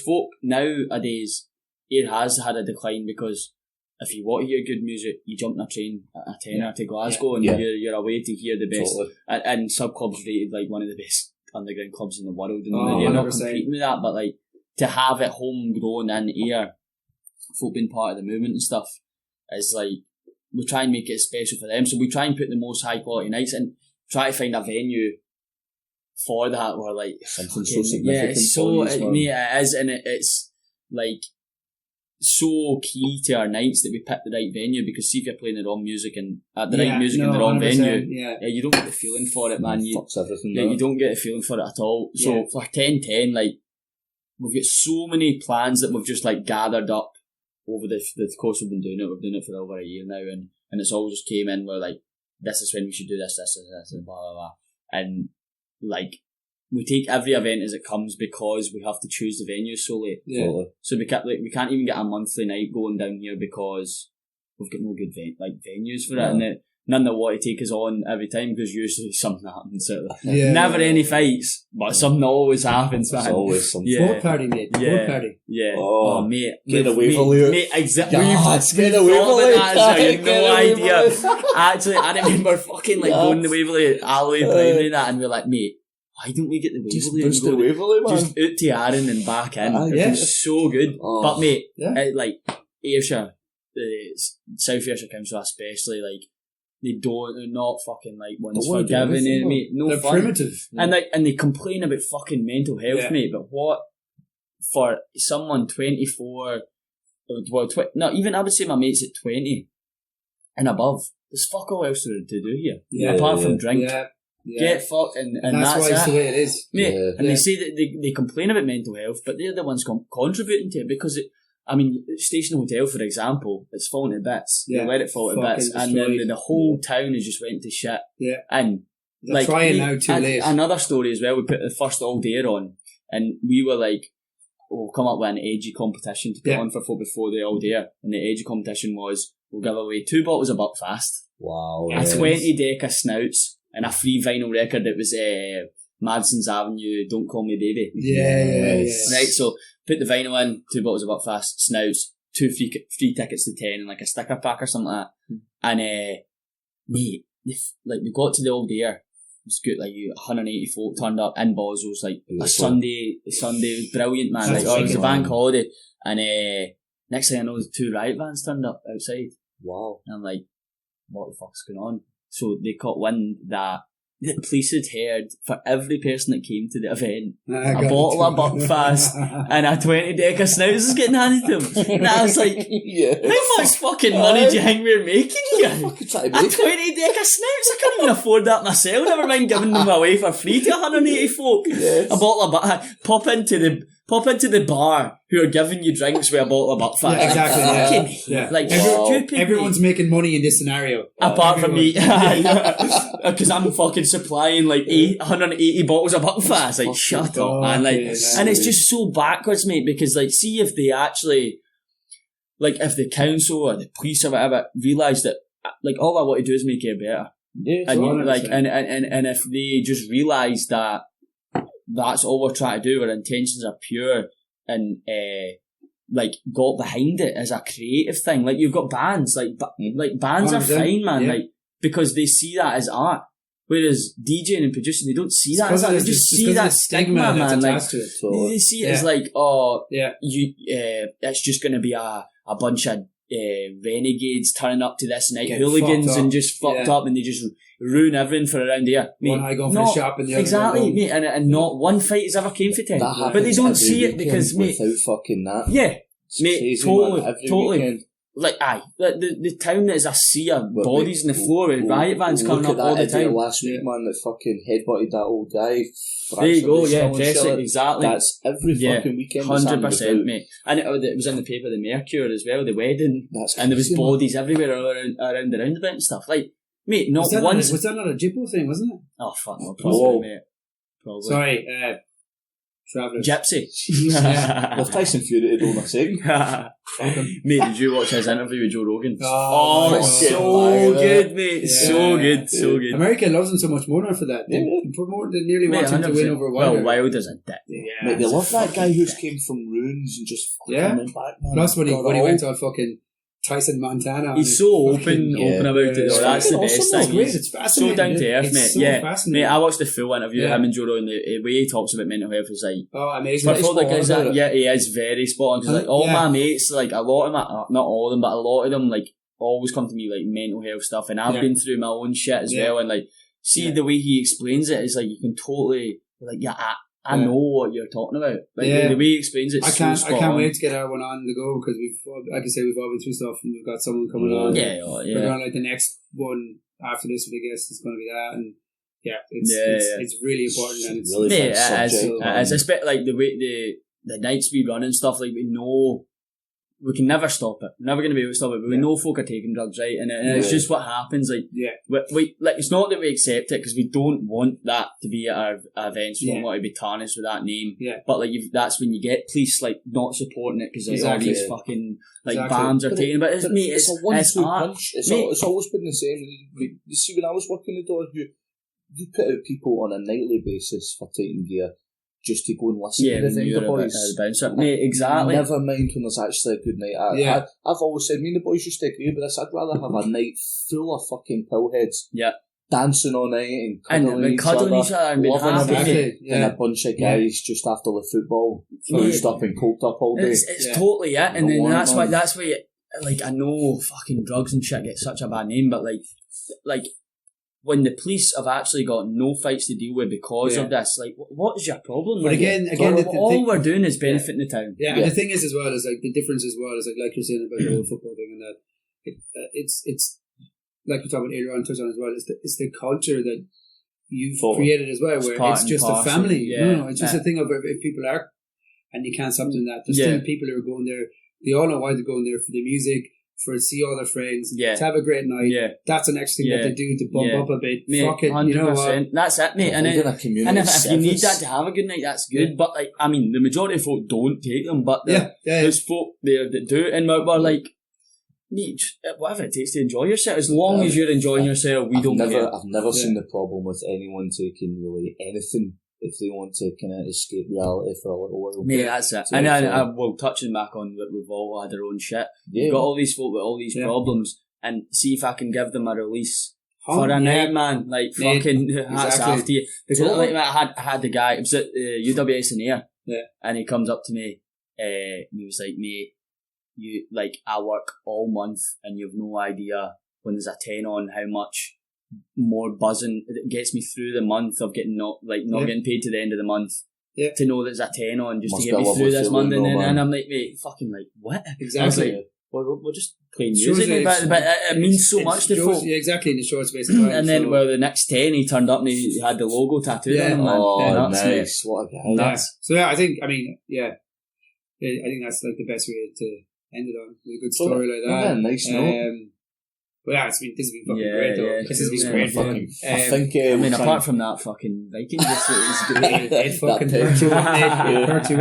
folk nowadays it has had a decline because if you want to hear good music, you jump on a train at a tenner to Glasgow and you're away to hear the best. And Sub Club's rated like one of the best underground clubs in the world, and you're not competing with that, but like to have it homegrown in here, folk being part of the movement and stuff, is like, we try and make it special for them. So we try and put the most high quality nights and try to find a venue for that where like something so significant. It's so it is, and it's like so key to our nights that we pick the right venue, because see if you're playing the wrong music and the right music in the wrong venue, you don't get the feeling for it, man. Fucks everything. You don't get the feeling for it at all. So for 10-10, like, we've got so many plans that we've just like gathered up over the course we've been doing it. We've been doing it for over a year now, and it's all just came in where like, this is when we should do this, and blah blah blah, and like, we take every event as it comes because we have to choose the venue so late. Totally. So we can't even get a monthly night going down here because we've got no good venues for it, and none that want to take us on every time, because usually something happens. Never any fights, but something always happens. There's always something. Boat party, mate. Boat party. Yeah. Oh, mate. Get a Waverley. Mate, exactly. Get a Waverley. You have no idea. Actually, I remember fucking like going to Waverley, Alley, primary, that, and we're like, mate, why don't we get the Waverley? Just the Waverley, man. Just out to Aaron and back in. It was so good. But mate, like Ayrshire, the South Ayrshire Council especially, like, they're not fucking like ones forgiving, mate. No they're fun. Primitive. And they complain about fucking mental health, mate. But what for someone 24, no, even I would say my mates at 20 and above, there's fuck all else to do here apart from drink. Get fucked, and that's why it's the way it is, mate. And they say that they complain about mental health, but they're the ones contributing to it, because Station Hotel, for example, it's falling to bits. They let it fall to bits, and then the whole town has just went to shit. And they're like, trying now too late. Another story as well, we put the first all dayer on, and we were like, we'll come up with an edgy competition to put on for folk before the all dayer, and the edgy competition was, we'll give away 2 bottles of Buckfast, a 20 deck of snouts, and a free vinyl record that was Madison's Avenue, Don't Call Me Baby. Right, so put the vinyl in, 2 bottles of Buckfast, snouts, 2 free tickets to 10, and like a sticker pack or something like that. And mate, we got to the old year. It's good, like 180 folk turned up in Boswell's, like a Sunday. It was brilliant, man. Like, it was a bank holiday, and next thing I know, there's 2 riot vans turned up outside. Wow! And I'm like, what the fuck's going on? So they caught wind that the police had heard, for every person that came to the event, a bottle of Buckfast and a 20 deck of snouts was getting handed to them. And I was like, how much fucking money do you think we're making here? A 20 deck of snouts? I can't even afford that myself, never mind giving them away for free to 180 folk. A bottle of Buckfast. Pop into the bar who are giving you drinks with a bottle of Buckfast. Exactly. Like, everyone's making money in this scenario. Apart from me. Because I'm fucking supplying like 180 bottles of Buckfast. Like, shut up, man. Like, and it's just so backwards, mate, because like, see if they actually, like, if the council or the police or whatever realise that, like, all I want to do is make it better. And like, and if they just realise that that's all we're trying to do, our intentions are pure, and like, got behind it as a creative thing. Like, you've got bands, like bands are fine, man, like, because they see that as art, whereas DJing and producing, they don't see that as art, they just see that stigma, man. Like, they see it as like, it's just going to be a bunch of renegades turning up to this night, hooligans, and just fucked up, and they just ruin everything for around here. One eye going for the shop and the other exactly, mate, and not one fight has ever came for 10. But they don't see it because, mate, without fucking that. Yeah, mate, totally. Weekend. Like, the town that is a sea of bodies on the floor with riot vans coming up all the time. Last week, man, that fucking headbutted that old guy. There you go, Jessica, exactly. That's every fucking weekend. 100%, mate. And it was in the paper, the Mercure as well, the wedding. And there was bodies everywhere around the roundabout and stuff. Like, mate, not once. Was that not a Jippo thing, wasn't it? Oh, fuck, no, probably, mate. Probably. Sorry, Travelers. Gypsy. Well, Tyson Fury to do my thing. Mate, did you watch his interview with Joe Rogan? Oh, so good, mate. So good. America loves him so much more now for that. They nearly want him to win over Wilder. Well, Wilder's a dick. Mate, they love that guy who came from ruins and just fucking went back. Man. Plus when he went on fucking Tyson Montana. He's so open about it. Though. That's the best thing. It's fascinating. So down to earth, mate. So Mate, I watched the full interview with him and Joe Rogan. The way he talks about mental health is like, amazing. For the guys that, he is very spot on. Because like all my mates, like a lot of my, not all of them, but a lot of them, like always come to me like mental health stuff, and I've been through my own shit as well. And like, see the way he explains it is like you can totally like, I know what you're talking about. Like the way he explains it. I can't wait to get our one on the go because we've all been through stuff, and we've got someone coming on. We're going like the next one after this, I guess is going to be that, and it's really important, and it's really it's especially like the way the nights we run and stuff. Like we know. We can never stop it. We're never going to be able to stop it. But we know folk are taking drugs, right? And it's just what happens. Like, we like it's not that we accept it because we don't want that to be at our events. We don't want to be tarnished with that name. But like, that's when you get police like not supporting it because like, all these fucking like bands are taking. But it's a one-two punch. It's always been the same. You see, when I was working the door, you put out people on a nightly basis for taking gear. Just to go and listen to the thing, the boys. Mate, exactly. Never mind when there's actually a good night. I've always said, me and the boys used to agree with this. I'd rather have a night full of fucking pillheads. Dancing all night and cuddling each other and loving everything. And a bunch of guys just after the football, bruised up and coked up all day. It's totally it. And then that's why like, I know fucking drugs and shit get such a bad name, but like, when the police have actually got no fights to deal with because of this, like, what is your problem? But like, again, all we're doing is benefiting the town. And the thing is as well is like the difference as well is like you're saying about the whole football thing and that it's like we talked about earlier on, touched on as well. It's the culture that you've created as well, where it's just a family. It's just a thing of if people are, and you can't stop doing that. There's still people who are going there. They all know why they're going there, for the music, for to see all their friends, to have a great night. That's the next thing that they do to bump up a bit. Mate, fuck it, 100%. you know what? That's it, mate. And if you need that to have a good night, that's good. But like, I mean, the majority of folk don't take them, but there's folk there that do, and we're like, mate, whatever it takes to enjoy yourself. As long as you're enjoying yourself, we don't care. I've never seen the problem with anyone taking really anything if they want to kind of escape reality for a little while. Mate, that's it. And I will touching back on that we've all had our own shit. We've got all these folk with all these problems, and see if I can give them a release for a night, man. Like, fucking hats off to you. Because like, I had the guy, it was at UWS in Air, and he comes up to me, and he was like, mate, I work all month, and you have no idea when there's a 10 on how much more buzzing it gets me through the month of getting not getting paid to the end of the month. To know there's a 10 on just to get me through this month, and I'm like, mate, fucking like what? Exactly. Like, we're just playing music, but it means so much to folk. Yeah, exactly, in the short space of time. And then, the next 10 he turned up and he had the logo tattooed on him. Oh, nice! What a guy! Nuts. So I think that's like the best way to end it on, with a good story like that. Nice note. But this has been fucking great though. This has been great fun. I think apart from that fucking Viking, it fucking hurt you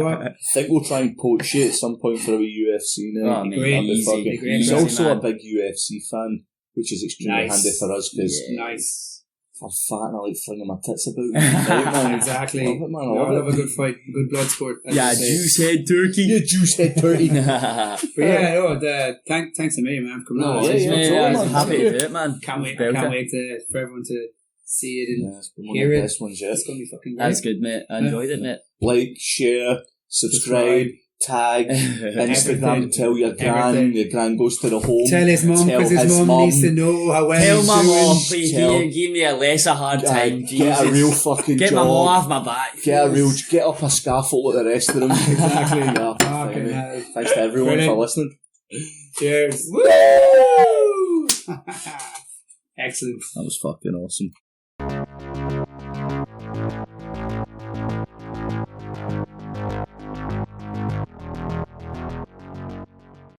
up. I think we'll try and poach you at some point for a UFC now. He's also a big UFC fan, which is extremely handy for us because I'm fat and I like flinging my tits about. Exactly. I love a good fight, a good blood sport. Juice head turkey. Yeah, juice head turkey. But thanks to me, man, for coming on. I'm happy to do it, man. Can't wait for everyone to see it and hear it. It's going to be fucking great. That's good, mate. I enjoyed it, mate. Like, share, subscribe. Tag, Instagram, tell your gran goes to the home. Tell his mum, because his mum needs to know how well tell he's my doing. mum, please, give me a lesser hard time. Get a real fucking get job. Get my mum off my back. Get up a scaffold like the rest of them. Exactly. Thanks to everyone for listening. Cheers. Woo! Excellent. That was fucking awesome.